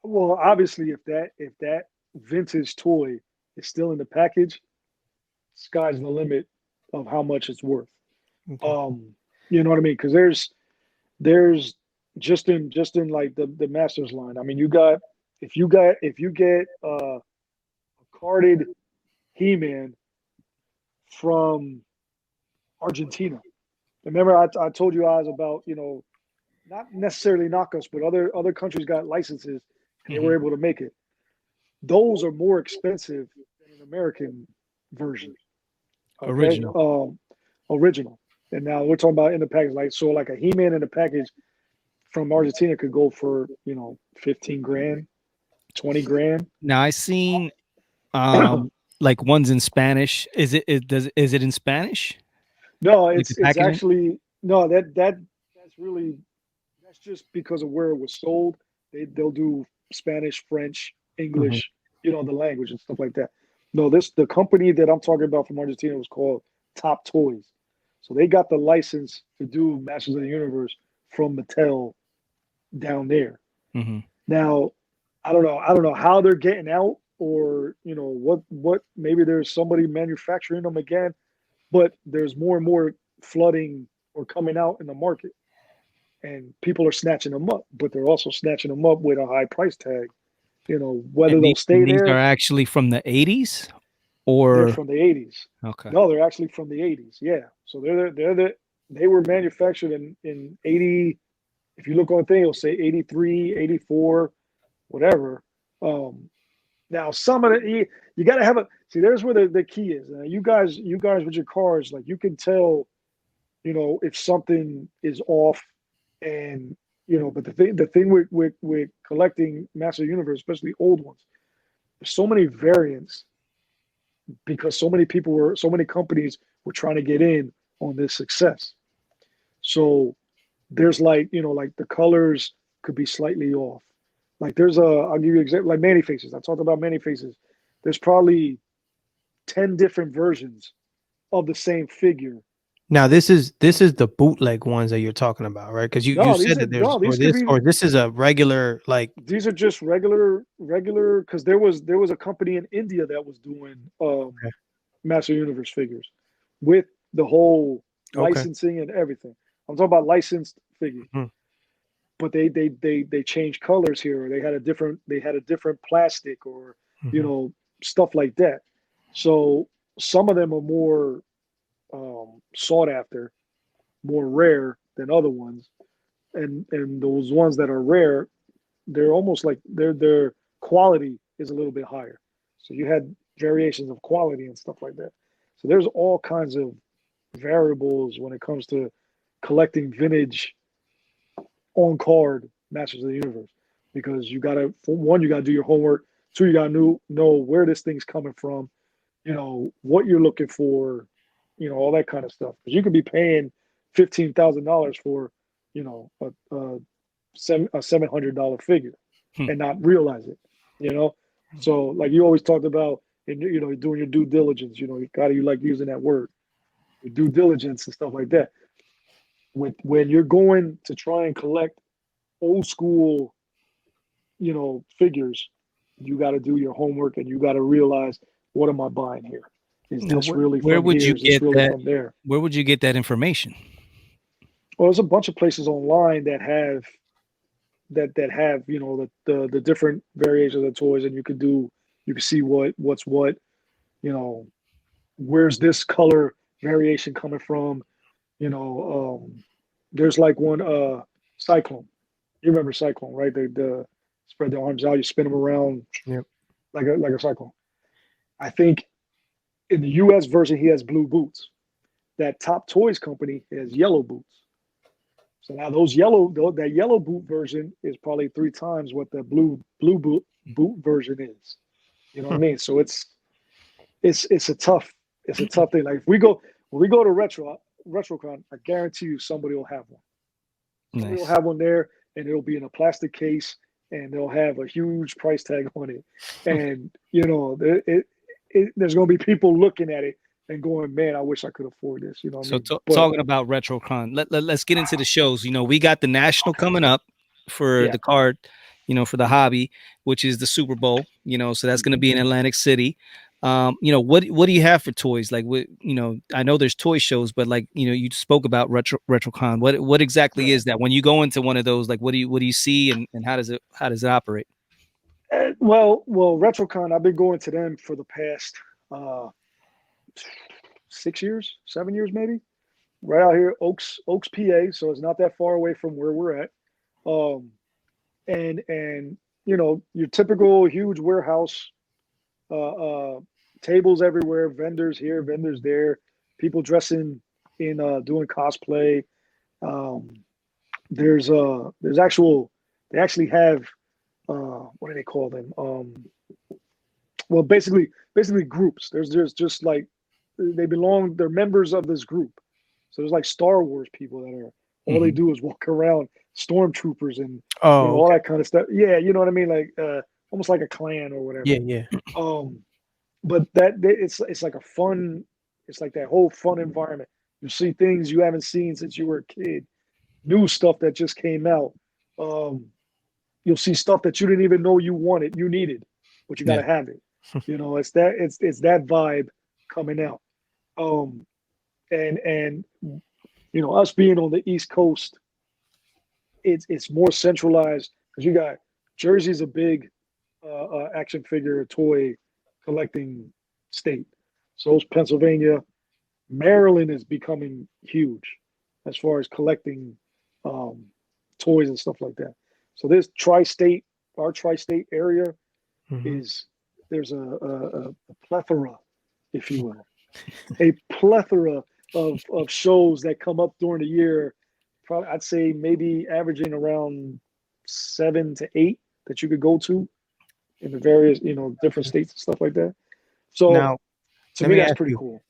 well, obviously, if that vintage toy is still in the package, sky's the limit of how much it's worth.
Okay.
Um, you know what I mean? Because there's just in like the Masters line. I mean, if you get a carded He-Man from Argentina. Remember, I told you I was about not necessarily knockoffs, but other countries got licenses and they
Hmm.
were able to make it. Those are more expensive than an American version. Okay,
Original.
original. And now we're talking about in the package, like a He-Man in the package from Argentina could go for 15 grand, 20 grand.
Now I seen like ones in Spanish. Is it in Spanish?
No,
Like the
it's
packaging?
actually no that's really that's just because of where it was sold. They'll do Spanish, French,
Hmm.
English, the language and stuff like that. No, the company that I'm talking about from Argentina was called Top Toys. So they got the license to do Masters of the Universe from Mattel down there.
Hmm.
Now, I don't know how they're getting out or what maybe there's somebody manufacturing them again, but there's more and more flooding or coming out in the market and people are snatching them up, but they're also snatching them up with a high price tag. Whether
And
they'll
these
stay
and these are
there,
actually from the 80s
they're
or
from the 80s.
okay.
No, they're actually from the 80s. Yeah. So they were manufactured in 80. If you look on the thing, it'll say 83, 84, whatever. Um, Now, some of the you got to have a see. There's where the key is. You guys with your cars, like you can tell, if something is off, and But the thing with collecting Master Universe, especially old ones, there's so many variants because so many companies were trying to get in on this success. So there's like the colors could be slightly off. Like I'll give you an example, like Manny Faces. I talked about Manny Faces. There's probably 10 different versions of the same figure.
Now this is the bootleg ones that you're talking about, right? Because you
No,
said that there's
these could be,
or this is a regular like.
these are just regular, because there was a company in India that was doing
Okay.
Master Universe figures with the whole
Okay.
licensing and everything. I'm talking about licensed figures.
Mhm.
But they changed colors here, or they had a different plastic, or
Mhm.
stuff like that. So some of them are more sought after, more rare than other ones, and those ones that are rare, they're almost like their quality is a little bit higher. So you had variations of quality and stuff like that. So there's all kinds of variables when it comes to collecting vintage on card Masters of the Universe, because you gotta, for one, you gotta do your homework. Two, you gotta know where this thing's coming from, what you're looking for, all that kind of stuff. Because you could be paying $15,000 for, a $700 figure
Hmm.
and not realize it. You know, so like you always talked about, and doing your due diligence. You like using that word, your due diligence and stuff like that. When you're going to try and collect old school, figures, you got to do your homework, and you got to realize, what am I buying here? Is
Now,
this really
where
from
would
here?
you
Is this
get
really
that?
from there?
Where would you get that information?
Well, there's a bunch of places online that have the different variations of toys, and you can see what's what, you know, where's this color variation coming from? There's like one Cyclone. You remember Cyclone, right? The spread their arms out, you spin them around
Yep.
like a cyclone. I think in the U.S. version, he has blue boots. That Top Toys company has yellow boots. So now that yellow boot version is probably three times what the blue boot version is. You know what I mean? So it's a tough thing. Like if we go to RetroCon, I guarantee you somebody will have one. Somebody will
Nice.
have one there, and it'll be in a plastic case, and they'll have a huge price tag on it. And there's going to be people looking at it and going, "Man, I wish I could afford this." You know what I
So
mean? But
talking about RetroCon, let's get into the shows. We got the national coming up for
yeah,
the card, for the hobby, which is the Super Bowl. So that's going to be in Atlantic City. What do you have for toys? Like, I know there's toy shows, but like, you spoke about RetroCon. What exactly
right.
is that? When you go into one of those, like, what do you see, and how does it operate?
Well, RetroCon, I've been going to them for the past uh, 6 years, 7 years, maybe. Right out here, Oaks, PA. So it's not that far away from where we're at. Um, and your typical huge warehouse, uh, uh, tables everywhere, vendors here, vendors there, people dressing in doing cosplay. Um, there's actual they actually have what do they call them? Well, basically groups. There's just like they're members of this group. So there's like Star Wars people that are all they
Hmm.
do is walk around, stormtroopers and
Oh,
all
okay.
that kind of stuff. Yeah, you know what I mean, like almost like a clan or
Yeah,
whatever.
yeah.
Um, but it's like a fun, it's like that whole fun environment. You see things you haven't seen since you were a kid, new stuff that just came out. Um, you'll see stuff that you didn't even know you needed, but you got
Yeah.
to have it. It's that vibe coming out. Um, and us being on the East Coast, it's more centralized because you got Jersey's a big action figure toy collecting state. So is Pennsylvania. Maryland is becoming huge as far as collecting um, toys and stuff like that. So this our tri-state area
Hmm.
is there's a plethora, if you will, a plethora of shows that come up during the year. Probably, I'd say maybe averaging around 7 to 8 that you could go to in the various, different states and stuff like that. So
Now,
to
let
me,
me
that's
ask
pretty
you.
cool.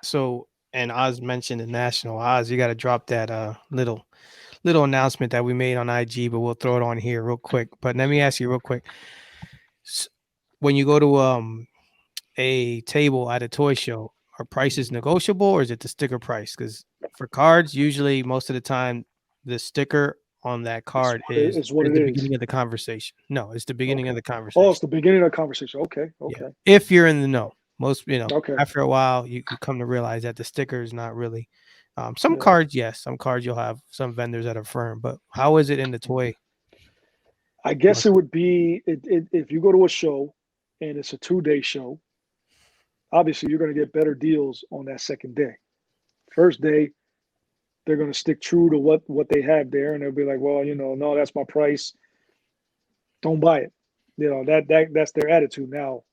So, and Oz mentioned the national. Oz, you got to drop that little little announcement that we made on IG, but we'll throw it on here real quick. But let me ask you real quick. When you go to a table at a toy show, are prices negotiable or is it the sticker price? Because for cards, usually most of the time, the sticker on that card is
what
the
it is.
beginning of the conversation. No, it's the beginning of the
Oh,
conversation.
it's the beginning of the conversation. Okay.
Yeah. If you're in the know, most, after a while, you come to realize that the sticker is not really. Some cards, yes. Some cards you'll have some vendors that are firm, but how is it in the toy?
I guess it would be if you go to a show and it's a 2-day show, obviously you're going to get better deals on that second day. First day, they're going to stick true to what they have there, and they'll be like, well, no, that's my price. Don't buy it. That's their attitude. Now,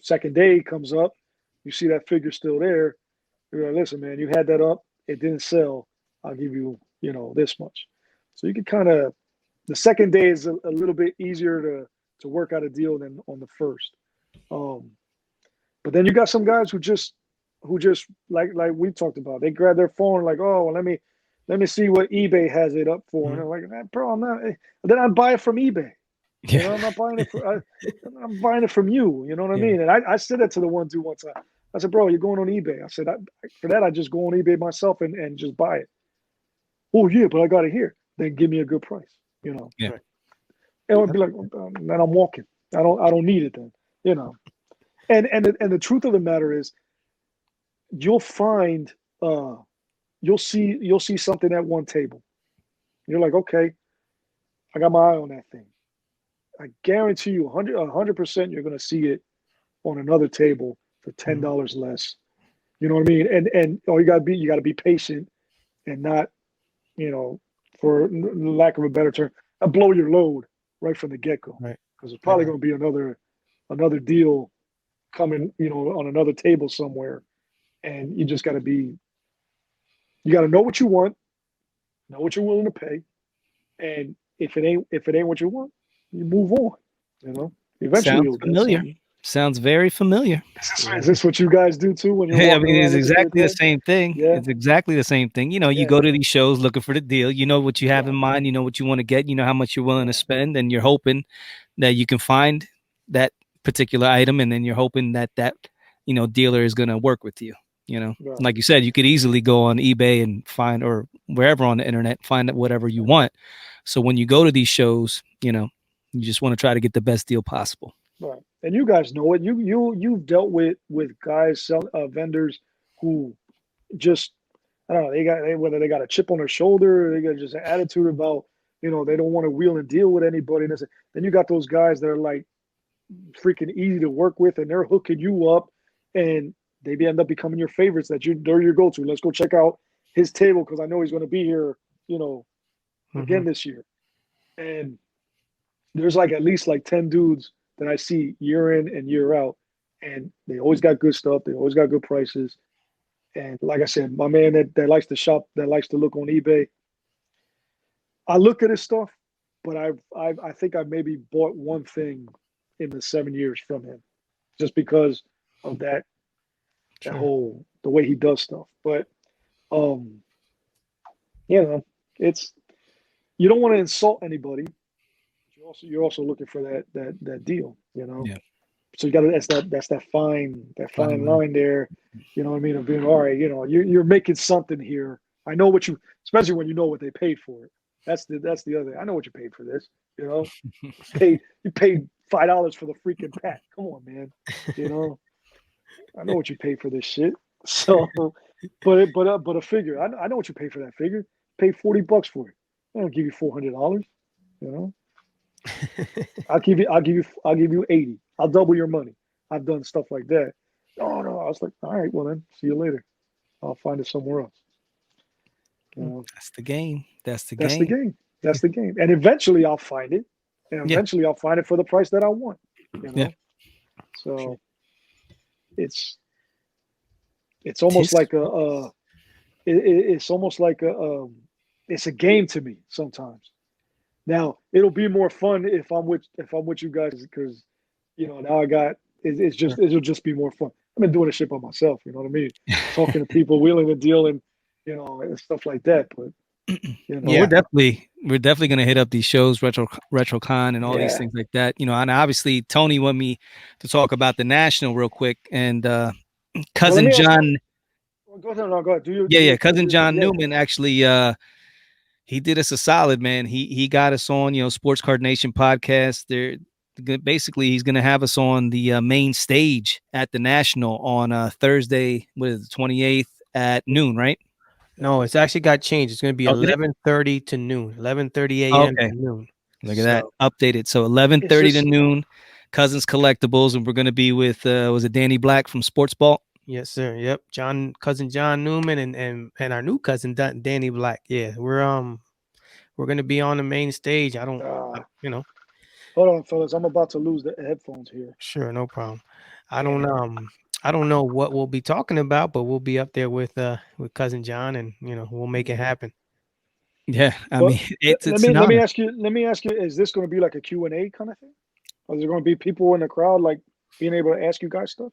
second day comes up, you see that figure still there. You're like, listen, man, you had that up, it didn't sell. I'll give you, this much. So you can kind of. The second day is a little bit easier to work out a deal than on the first. But then you got some guys who just like we talked about. They grab their phone like, oh, well, let me see what eBay has it up for, and they're like, bro, I'm not. Then I buy it from eBay.
Yeah.
I'm not buying it. I'm buying it from you. You know what I mean? And I said that to the one dude one time. I said, bro, you're going on eBay. I said, for that, I just go on eBay myself and just buy it. Oh yeah, but I got it here. Then give me a good price.
Yeah.
It would be like, man, I'm walking. I don't need it then. And the truth of the matter is, you'll find, you'll see something at one table. You're like, okay, I got my eye on that thing. I guarantee you, 100%, you're going to see it on another table for $10 less. You know what I mean? And all you got to be patient and not, for lack of a better term, blow your load right from the get-go.
Right.
Because there's probably going to be another deal coming, on another table somewhere. And you just got to you got to know what you want, know what you're willing to pay. And if it ain't what you want, you move on, Eventually
Sounds
you'll
familiar.
get
Sounds very familiar.
Is this what you guys do too when you're
Hey, I
walking
mean,
around?
it's exactly the same thing.
Yeah.
It's exactly the same thing. You go to these shows looking for the deal. You know what you have in mind. You know what you want to get. You know how much you're willing to spend, and you're hoping that you can find that particular item, and then you're hoping that dealer is going to work with you. Like you said, you could easily go on eBay and find, or wherever on the internet, find whatever you want. So when you go to these shows, you just want to try to get the best deal possible.
Right. And you guys know it. You've dealt with guys, vendors who just, I don't know, whether they got a chip on their shoulder, or they got just an attitude about, they don't want to wheel and deal with anybody. And then you got those guys that are like freaking easy to work with, and they're hooking you up, and they end up becoming your favorites. They're your go-to. Let's go check out his table because I know he's going to be here, again this year. And there's like at least like 10 dudes that I see year in and year out, and they always got good stuff. They always got good prices. And like I said, my man that likes to shop, that likes to look on eBay, I look at his stuff, but I think I maybe bought one thing in the 7 years from him, just because of that whole, the way he does stuff. But it's, you don't want to insult anybody. You're also looking for that deal,
Yeah.
So you got to, that's that fine line there, you know what I mean, of being, all right, you're making something here. I know what especially when you know what they paid for it. That's the other thing. I know what you paid for this, you paid $5 for the freaking pack. Come on, man. I know what you paid for this shit. So, but a figure, I know what you paid for that figure. Paid $40 for it. I don't give you $400. I'll give you 80. I'll double your money. I've done stuff like that. Oh no, I was like, all right, well then, see you later. I'll find it somewhere else.
That's the game. That's the
game. And eventually I'll find it. And eventually I'll find it for the price that I want.
Yeah.
So it's almost like it's almost like it's a game to me sometimes. Now it'll be more fun if I'm with you guys, because now it'll just be more fun. I've been doing this shit by myself, you know what I mean? Talking to people, wheeling a deal, and and stuff like that. But
Well, we're definitely gonna hit up these shows, RetroCon, and all these things like that. And obviously Tony wanted me to talk about the National real quick, and
Well, let
cousin
me ask you.
John,
Go ahead. No, go ahead.
yeah, cousin John
yeah.
Newman actually he did us a solid, man. He got us on, Sports Card Nation podcast. Basically he's gonna have us on the main stage at the National on Thursday, what is it, 28th at noon, right?
No, it's actually got changed. It's going to be
Oh, did it?
11:30 to noon, 11:30
Oh,
a.m.
okay.
to noon.
Look at that.
So
Updated. So 11:30 to noon, Cousins Collectibles, and we're gonna be with was it Danny Black from Sports Ball?
yes, sir. Yep, cousin John Newman, and our new cousin Danny Black. Yeah, we're gonna be on the main stage.
Hold on, fellas. I'm about to lose the headphones here.
Sure, no problem. I don't know what we'll be talking about, but we'll be up there with cousin John, and we'll make it happen.
Yeah, I
Well,
mean, it's
let
an
me
honor.
ask you. Let me ask you. Is this going to be like a Q&A kind of thing? Or is there going to be people in the crowd like being able to ask you guys stuff?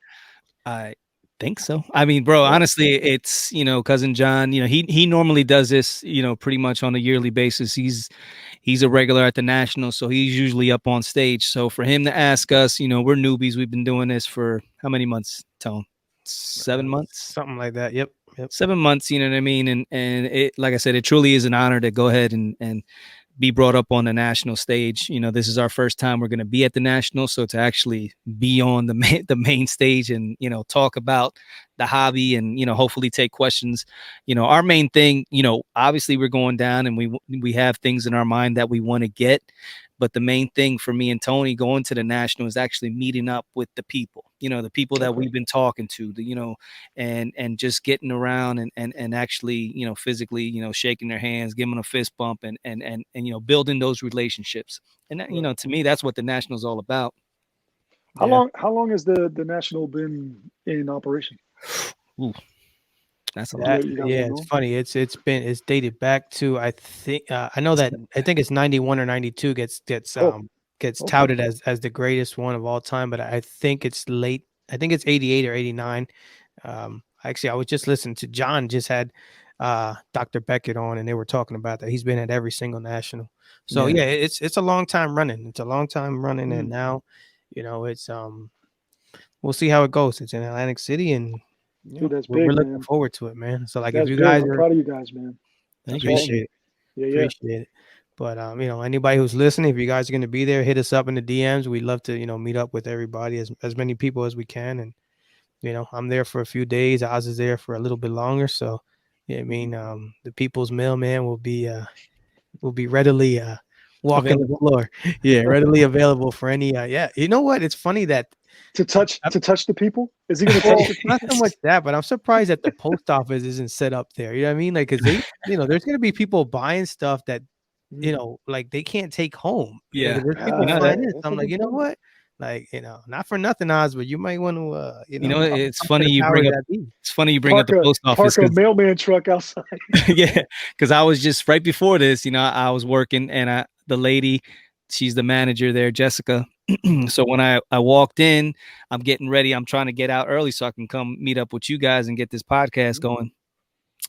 I think so. I mean, bro, honestly, it's cousin John. He normally does this, pretty much on a yearly basis. He's a regular at the National, so he's usually up on stage. So for him to ask us, we're newbies. We've been doing this for how many months, Tone? 7 months,
something like that. Yep.
7 months. You know what I mean? And it, like I said, it truly is an honor to go ahead and be brought up on the national stage. This is our first time we're going to be at the national, so to actually be on the main stage and talk about the hobby and hopefully take questions. Our main thing, obviously we're going down and we have things in our mind that we want to get. But the main thing for me and Tony going to the national is actually meeting up with the people, the people that we've been talking to, and just getting around and actually, physically, shaking their hands, giving them a fist bump and building those relationships. And that, to me, that's what the national is all about.
How long has the national been in operation?
Ooh, that's a lot.
Yeah, it's funny. It's dated back to, I think I know that I think it's 91 or 92 gets touted as the greatest one of all time, but I think it's late. I think it's 88 or 89. Actually, I was just listening to John just had Dr. Beckett on, and they were talking about that. He's been at every single national. So yeah, it's a long time running. It's a long time running, and now it's we'll see how it goes. It's in Atlantic City, and
Dude, that's
we're
big,
looking
man.
forward to it, man. So like,
That's
if you
big.
guys
I'm
are,
proud of you guys, man.
appreciate it.
Yeah.
Appreciate it. But anybody who's listening, if you guys are going to be there, hit us up in the DMs. We'd love to meet up with everybody, as many people as we can. And I'm there for a few days. Oz is there for a little bit longer. So yeah, I mean, the people's mailman will be readily walking the floor. Yeah, readily available for any. Yeah, you know what? It's funny that
to touch the people. Is he going to touch the people?
Not so much that, but I'm surprised that the post office isn't set up there. You know what I mean? Like, because they, there's going to be people buying stuff that like they can't take home.
Yeah,
There's people flying in. So I'm like,
point.
what? Like, not for nothing, Oz, but you might want to,
it's funny you bring up. It's funny you bring up the post office.
Park a mailman truck outside.
Yeah, because I was just right before this. I was working, and the lady, she's the manager there, Jessica. So when I walked in, I'm getting ready. I'm trying to get out early so I can come meet up with you guys and get this podcast going.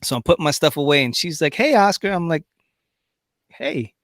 So I'm putting my stuff away, and she's like, "Hey, Oscar." I'm like, "Hey."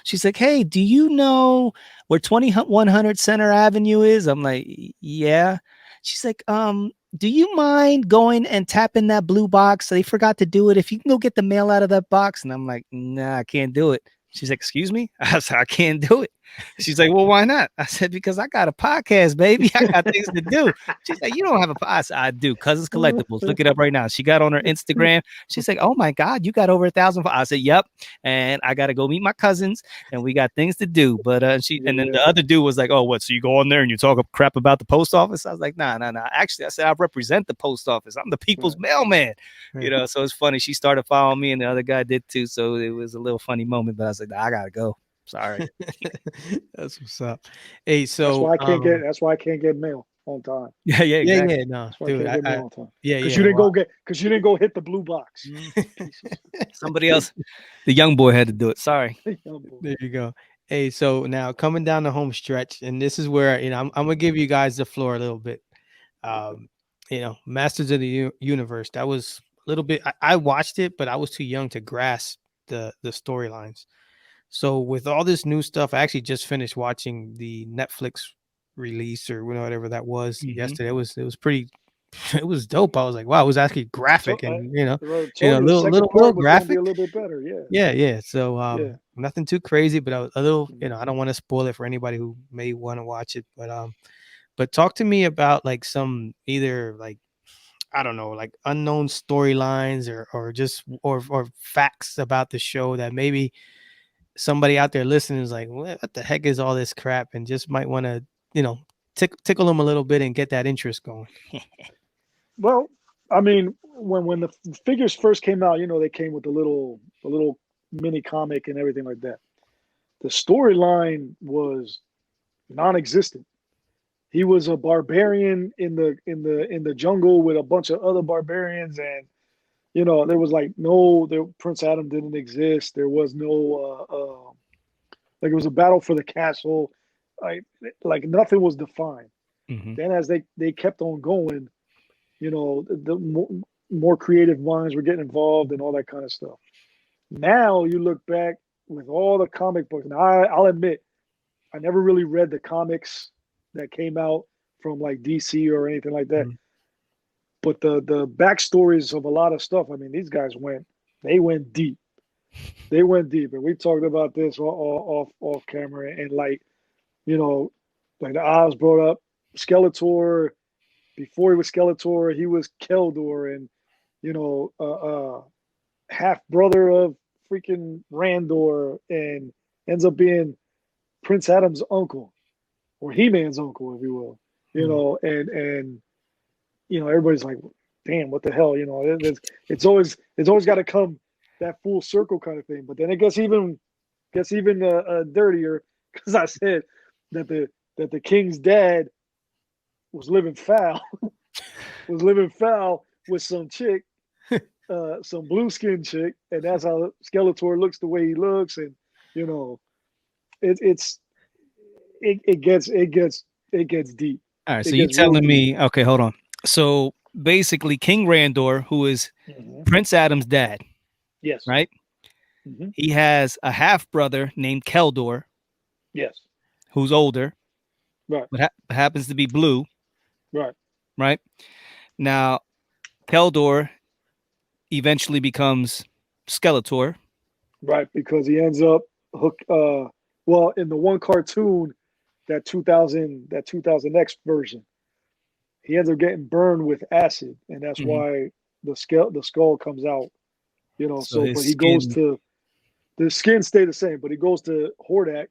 She's like, "Hey, do you know where 2100 Center Avenue is?" I'm like, "Yeah." She's like, do you mind going and tapping that blue box? They forgot to do it. If you can go get the mail out of that box." And I'm like, "Nah, I can't do it." She's like, "Excuse me?" I said, "I can't do it." She's like, "Well, why not?" I said, "Because I got a podcast, baby. I got things to do." She's like, "You don't have a podcast?" I said, "I do. Cousins Collectibles. Look it up right now." She got on her Instagram. She's like, "Oh my God, you got over 1,000." I said, "Yep." And I got to go meet my cousins, and we got things to do. But and then the other dude was like, "Oh, what? So you go on there and you talk crap about the post office?" I was like, "Nah. Actually, I said I represent the post office. I'm the people's mailman." So it's funny. She started following me, and the other guy did too. So it was a little funny moment. But I was like, "Nah, I gotta go. Sorry."
That's what's up. Hey, so
that's why I can't get mail on time.
Yeah, exactly.
Yeah, no, dude,
because you didn't go hit the blue box.
Somebody else, the young boy had to do it. Sorry.
There you go. Hey, so now coming down the home stretch, and this is where I'm gonna give you guys the floor a little bit. Masters of the Universe. That was a little bit. I watched it, but I was too young to grasp the storylines. So with all this new stuff, I actually just finished watching the Netflix release or whatever that was yesterday. It was pretty. It was dope. I was like, wow, it was actually graphic and
told you the second
little
part was going to be
graphic.
a little bit better. Yeah.
Yeah. So nothing too crazy, but a little. I don't
Mhm.
want to spoil it for anybody who may want to watch it. But talk to me about like some either like I don't know, like unknown storylines or just or facts about the show that maybe somebody out there listening is like, what the heck is all this crap? And just might want to, tickle them a little bit and get that interest going.
Well, I mean, when the figures first came out, they came with the little mini comic and everything like that. The storyline was non-existent. He was a barbarian in the jungle with a bunch of other barbarians, and there was like Prince Adam didn't exist. There was no like it was a battle for the castle, like nothing was defined.
Hmm.
Then as they kept on going, the more creative minds were getting involved and all that kind of stuff. Now you look back with all the comic books, and I'll admit I never really read the comics that came out from like DC or anything like that.
Mhm.
But the backstories of a lot of stuff, I mean, these guys went deep. They went deep, and we talked about this off camera, and you know, like the Oz brought up Skeletor. Before he was Skeletor, he was Keldor, and you know, half brother of freaking Randor, and ends up being Prince Adam's uncle or He-Man's uncle, if you will.
Mhm.
And everybody's like, damn, what the hell? It's always got to come that full circle kind of thing. But then it gets even dirtier because I said that the king's dad was living foul, with some chick, some blue skin chick, and that's how Skeletor looks the way he looks, and you know, it's it gets deep.
All right,
It
so you
gets real
telling
deep.
me, okay, hold on. So basically, King Randor, who is
Hmm.
Prince Adam's dad,
Yes.
right?
Hmm.
He has a half brother named Keldor,
Yes.
who's older,
Right.
but happens to be blue,
Right.
right? Now, Keldor eventually becomes Skeletor.
Right. Because he ends up hook. Well, in the one cartoon, that 2000 X version, he ends up getting burned with acid, and that's
Hmm.
why the skull comes out.
So
So,
his
but he goes
skin
to the skin stay the same, but he goes to Hordak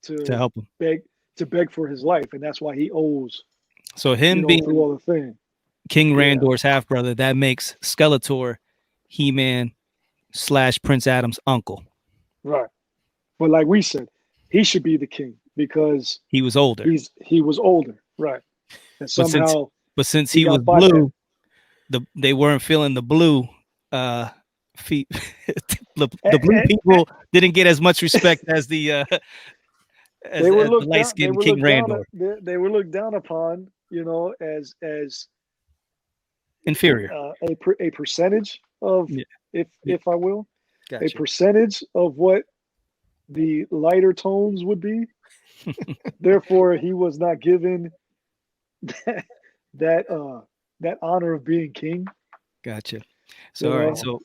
to
to
help him.
beg for his life, and that's why he owes
So him
through
being
all the thing.
King
Yeah.
Randor's half brother, that makes Skeletor He-Man / Prince Adam's uncle.
Right. But like we said, he should be the king because
He was older,
he was older, right? And
but since
somehow
but since
he
he was
got bypassed.
blue, they weren't feeling the blue uh feet. The blue
And
people didn't get as much respect as the
they were
as the
looked
light
down. They
skinned
were
King
looked down.
Randor.
They were looked down upon, as
Inferior.
a percentage of,
Yeah, yeah,
if I will, a
gotcha.
percentage of what the lighter tones would be. Therefore, he was not given that that honor of being king.
Gotcha. So
You
all right.
know.
So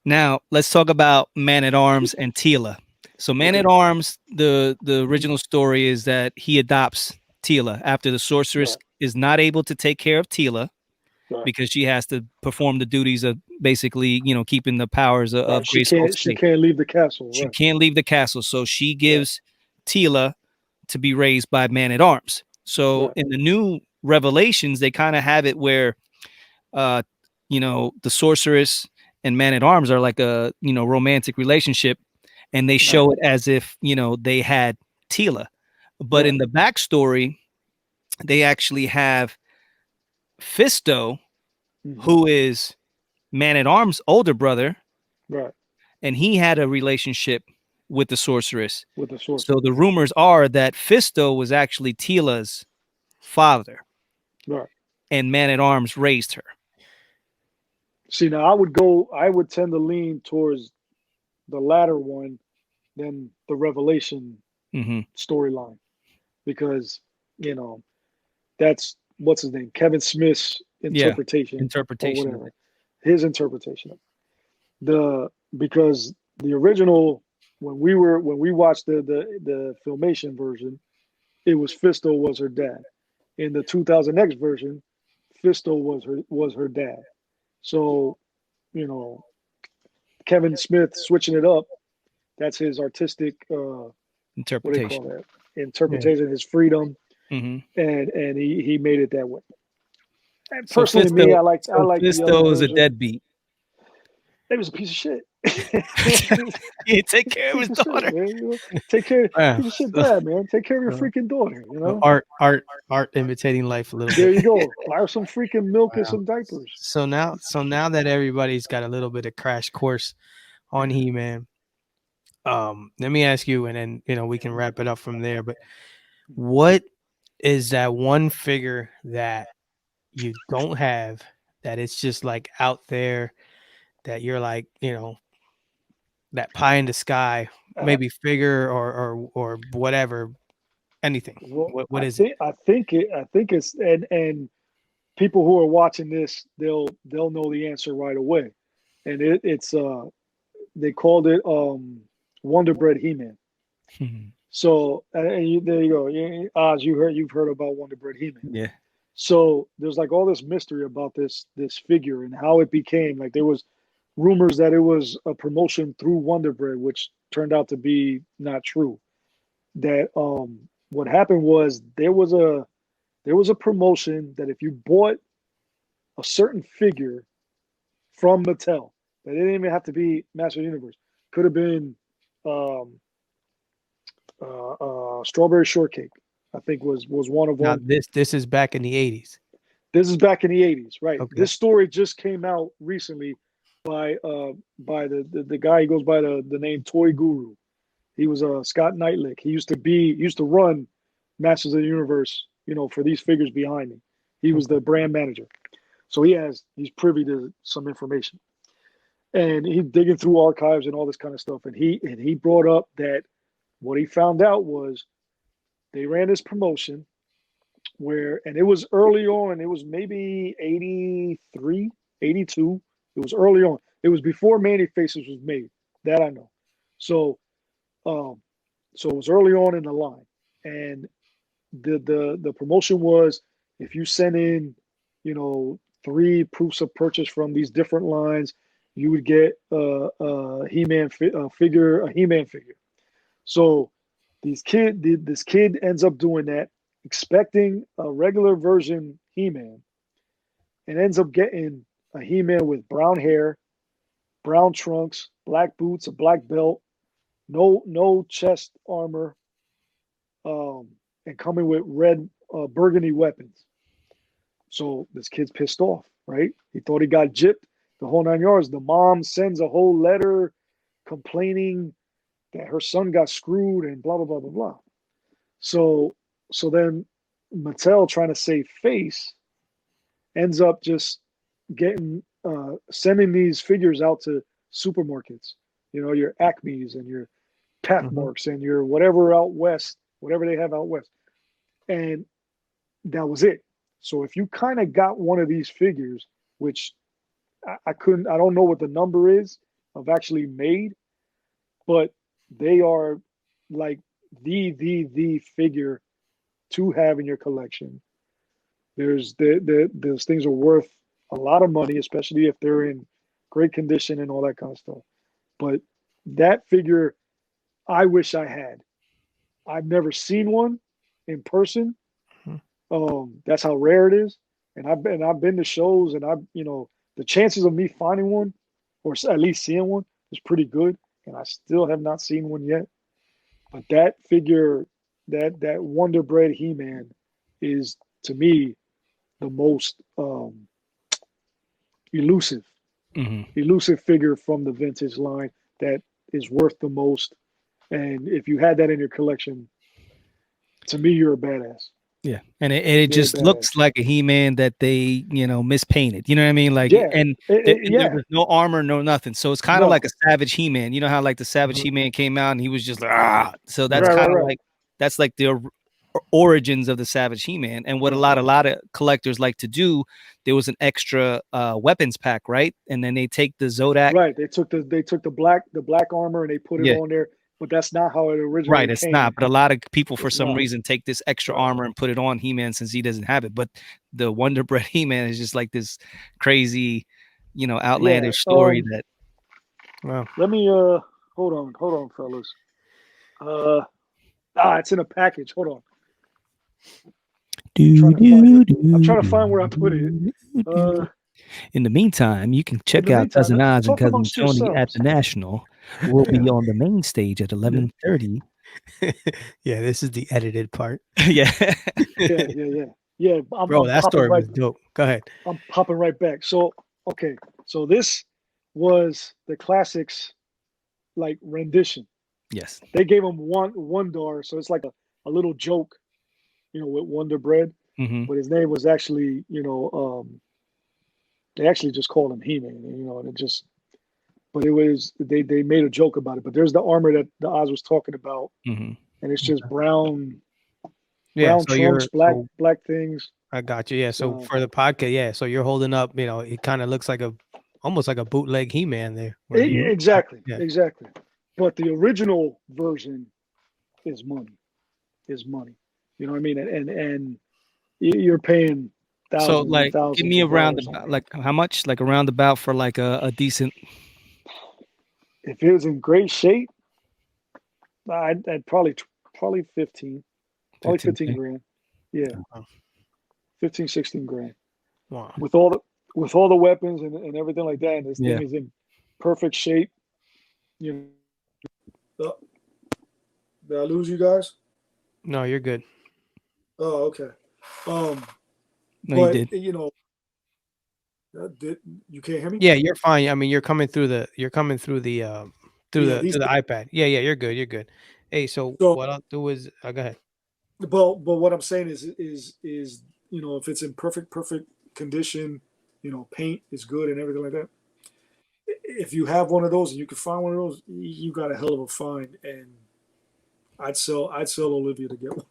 now let's talk about Man at Arms and Tila. So Man
Okay.
at Arms, the
Mhm.
original story is that he adopts Tila after the sorceress
Right.
is not able to take care of Tila
Right.
because she has to perform the duties of basically, keeping the powers
Right.
of
She
Grayskull
can't. She
safe.
can't leave the castle.
She
Right.
can't leave the castle, so she
Right.
gives Tila to be raised by Man at Arms. So
Right.
in the new revelations, they kind of have it where, uh, the sorceress and Man at Arms are like a romantic relationship, and they
Right.
show it as if they had Tila. But
Right.
in the backstory, they actually have Fisto,
Hmm.
who is Man at Arms' older brother,
Right.
and he had a relationship with the sorceress.
With the
So
sorcerer.
the rumors are that Fisto was actually Tila's father,
Right.
and Man at Arms raised her.
See, now I would tend to lean towards the latter one than the Revelation storyline, because that's what's his name, Kevin Smith's interpretation or whatever, his interpretation of because the original, when we watched the Filmation version, it was Fisto was her dad. In the 2000X version, Fisto was her dad. So, Kevin Smith switching it up, that's his artistic
interpretation.
What do they call that? Interpretation, his freedom, and he made it that way. And
so
personally,
Fisto,
me, I like
Fisto is a deadbeat.
It was a piece of shit.
He take care of his daughter.
Shit, take care of piece of shit dad, man. Take care of your freaking daughter,
Art imitating life a little bit.
There you go. Buy her some freaking milk and some diapers.
So now that everybody's got a little bit of crash course on He-Man, let me ask you, and then we can wrap it up from there. But what is that one figure that you don't have, that it's just like out there, that you're like, that pie in the sky, maybe figure or whatever, anything?
Well,
what is it?
I think it's, and people who are watching this, they'll know the answer right away. And it's they called it Wonder Bread He-Man. So there you go. Oz, you've heard about Wonder Bread He-Man.
Yeah.
So there's like all this mystery about this figure and how it became. Like, there was rumors that it was a promotion through Wonder Bread, which turned out to be not true. That what happened was there was a promotion that if you bought a certain figure from Mattel, that didn't even have to be Master Universe, could have been Strawberry Shortcake, I think was one of them.
Now this is back in the 80s.
This is back in the 80s, right?
Okay.
This story just came out recently by the guy. He goes by the name Toy Guru. He was Scott Knightlick. He used to run Masters of the Universe, for these figures behind me. He was the brand manager. So he's privy to some information. And he's digging through archives and all this kind of stuff. And he brought up that what he found out was they ran this promotion and it was early on. It was maybe 83, 82. It was early on. It was before Manny Faces was made. That I know. So it was early on in the line. And the promotion was, if you send in, 3 proofs of purchase from these different lines, you would get a He-Man figure. So this kid ends up doing that, expecting a regular version He-Man, and ends up getting a He-Man with brown hair, brown trunks, black boots, a black belt, no chest armor, and coming with red burgundy weapons. So this kid's pissed off, right? He thought he got gypped, the whole 9 yards. The mom sends a whole letter complaining that her son got screwed and blah, blah, blah, blah, blah. So then Mattel, trying to save face, ends up just sending these figures out to supermarkets, your Acme's and your Pathmarks and your whatever out west, whatever they have out west. And that was it. So if you kind of got one of these figures, which I don't know what the number is of actually made, but they are like the figure to have in your collection. Those things are worth a lot of money, especially if they're in great condition and all that kind of stuff. But that figure, I wish I had. I've never seen one in person. That's how rare it is. And I've been to shows, and the chances of me finding one, or at least seeing one, is pretty good. And I still have not seen one yet. But that figure, that Wonder Bread He-Man, is, to me, the most elusive figure from the vintage line that is worth the most. And if you had that in your collection, to me, you're a badass.
Yeah, and it
Yeah,
just
bad.
looks like a He-Man that they, mispainted, you know what I mean? Like,
Yeah,
and there
yeah,
was no armor, no nothing, so it's kinda like
no,
a Savage He-Man, you know how, like, the Savage
Mhm.
He-Man came out and he was just like, "Ah!" So that's
Right.
right,
kinda
right,
like that's like the origins of the Savage He-Man, and what a
right,
lot of collectors like to do, there was an extra, weapons pack, right? And then they take the Zodak.
right. They took the black armor and they put it
Yeah.
on there, but that's not how it
Right,
originally
it's not,
came.
but a lot of people for
It's
some
not.
reason take this extra
Right.
armor and put it on He-Man since he doesn't have it, but the Wonder Bread He-Man is just like this crazy,
Yeah.
outlandish story that
Wow.
Let me hold on, fellas. Uh it's in a package. Hold on. I'm trying
do,
to find
do,
it. I'm
do,
trying to find
do,
where I put it.
do,
Uh
do. In the meantime, you can
in
check
the
out
meantime,
Cousin Oz and
talk
Cousin
amongst
Tony at
yourselves.
the National. We'll
Yeah.
be on the main stage at
Yeah.
11:30.
Yeah, this is the edited part.
Yeah.
Yeah, yeah, yeah. Yeah,
Bro,
I'm
that
popping
story
right
was dope. Go ahead.
I'm popping right back. So, okay. So this was the classics like rendition.
Yes.
They gave him one door, so it's like a little joke, with Wonder Bread,
Mhm.
but his name was actually, they actually just called him He-Man, and it just but it was they made a joke about it. But there's the armor that the Oz was talking about,
Mhm.
and it's just brown
Yeah, so
trunks,
you're
black
so
black things.
I got you. Yeah, so
So
for the podcast, yeah, so you're holding up, it kind of looks like almost like a bootleg He-Man there where you
Mhm.
exactly,
yeah.
exactly. But the original version is money, is money. You know what I mean? And you're paying
So,
thousands and
like, give
thousands
me a
of dollars on
roundabout,
it.
like, how much? Like, a roundabout for, like, a decent
If it was in great shape, I'd probably 15, probably 15
15K?
grand. Yeah,
Wow.
15, 16 grand
Wow.
with all the weapons and everything like that. And this
Yeah.
thing is in perfect shape. You know, did I lose you guys?
No, you're good.
Oh, okay. Um,
No, you
but
did.
did you can't hear me?
Yeah, you're fine. I mean, you're coming through the
Yeah,
through
these.
the iPad. Yeah, yeah, you're good. You're good. Hey, so
So,
what I'll do is go ahead.
but what I'm saying is if it's in perfect condition, paint is good and everything like that. If you have one of those and you can find one of those, you got a hell of a find. And I'd sell Olivia to get one.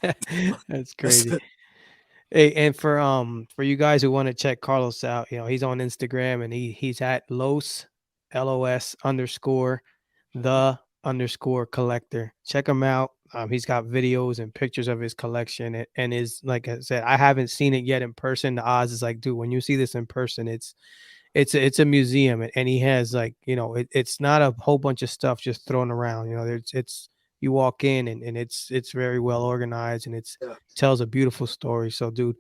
That's
That's
crazy.
it.
Hey, and for you guys who want to check Carlos out, he's on Instagram and he's at LOS underscore the underscore collector. Check him out. He's got videos and pictures of his collection and is like I said, I haven't seen it yet in person. The Oz is like, dude, when you see this in person, it's a museum and he has like it's not a whole bunch of stuff just thrown around. It's you walk in and it's very well organized and
Yeah,
tells a beautiful story. So dude,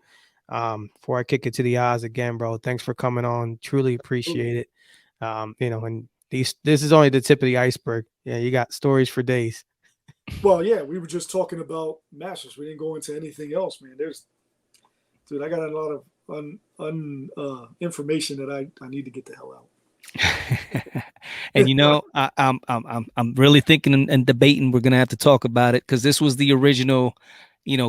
before I kick it to the Oz again, bro, thanks for coming on, truly
absolutely.
appreciate it. And this is only the tip of the iceberg. Yeah, you got stories for days.
Well, yeah, we were just talking about masters. We didn't go into anything else, man. Dude, I got a lot of information that I need to get the hell out.
And I'm really thinking and debating. We're gonna have to talk about it because this was the original,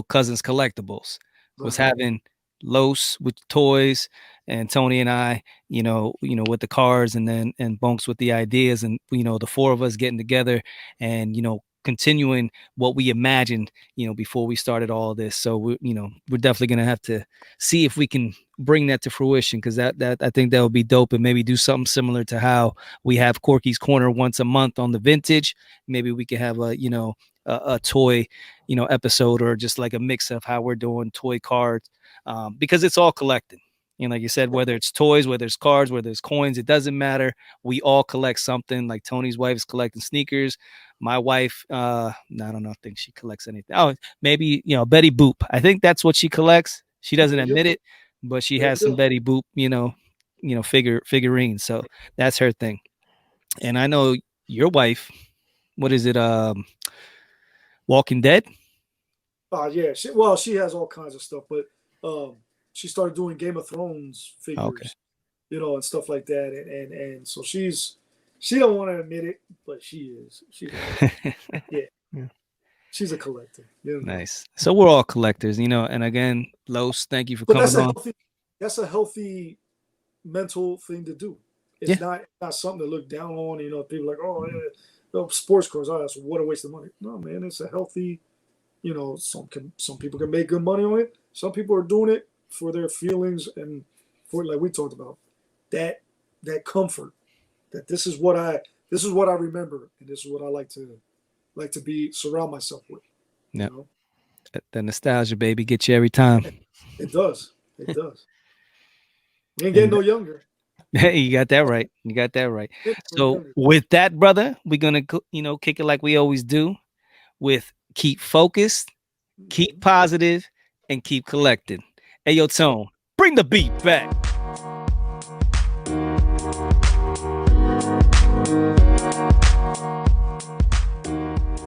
Cousins Collectibles was
Right.
having Los with toys and Tony and I, with the cars, and then and Bunks with the ideas, and the four of us getting together and continuing what we imagined, before we started all this. So we're definitely gonna have to see if we can bring that to fruition because that I think that would be dope, and maybe do something similar to how we have Corky's Corner once a month on the vintage. Maybe we could have a toy, episode, or just like a mix of how we're doing toy cards, because it's all collected. Like you said, whether it's toys, whether it's cards, whether it's coins, it doesn't matter. We all collect something. Like Tony's wife is collecting sneakers. My wife, I don't know, I think she collects anything. Oh, maybe Betty Boop. I think that's what she collects. She doesn't
There you
admit
go.
it, but she
There
has
you
some
go.
Betty Boop, figurines. So that's her thing. And I know your wife. What is it? Walking Dead.
Yeah. She has all kinds of stuff, but she started doing Game of Thrones
Okay.
figures, and stuff like that, and so she don't want to admit it, but she is. She's yeah.
Yeah.
She's a collector. You know?
Nice. So we're all collectors, you know. And again, Los, thank you for
But
coming on.
that's a healthy mental thing to do. It's not something to look down on. You know, people like, oh, yeah, no, sports cars. Oh, that's what a waste of money. No, man, it's a healthy. You know, some people can make good money on it. Some people are doing it for their feelings and for, like we talked about, that comfort. That this is what I remember, and this is what I like to be surround myself with.
Yeah, you know? The nostalgia, baby, gets you every time.
It does. It does. You ain't getting no younger.
Hey, you got that right. You got that right. So with that, brother, we're gonna kick it like we always do, with keep focused, keep positive, and keep collected. Hey, yo, Tone, bring the beat back.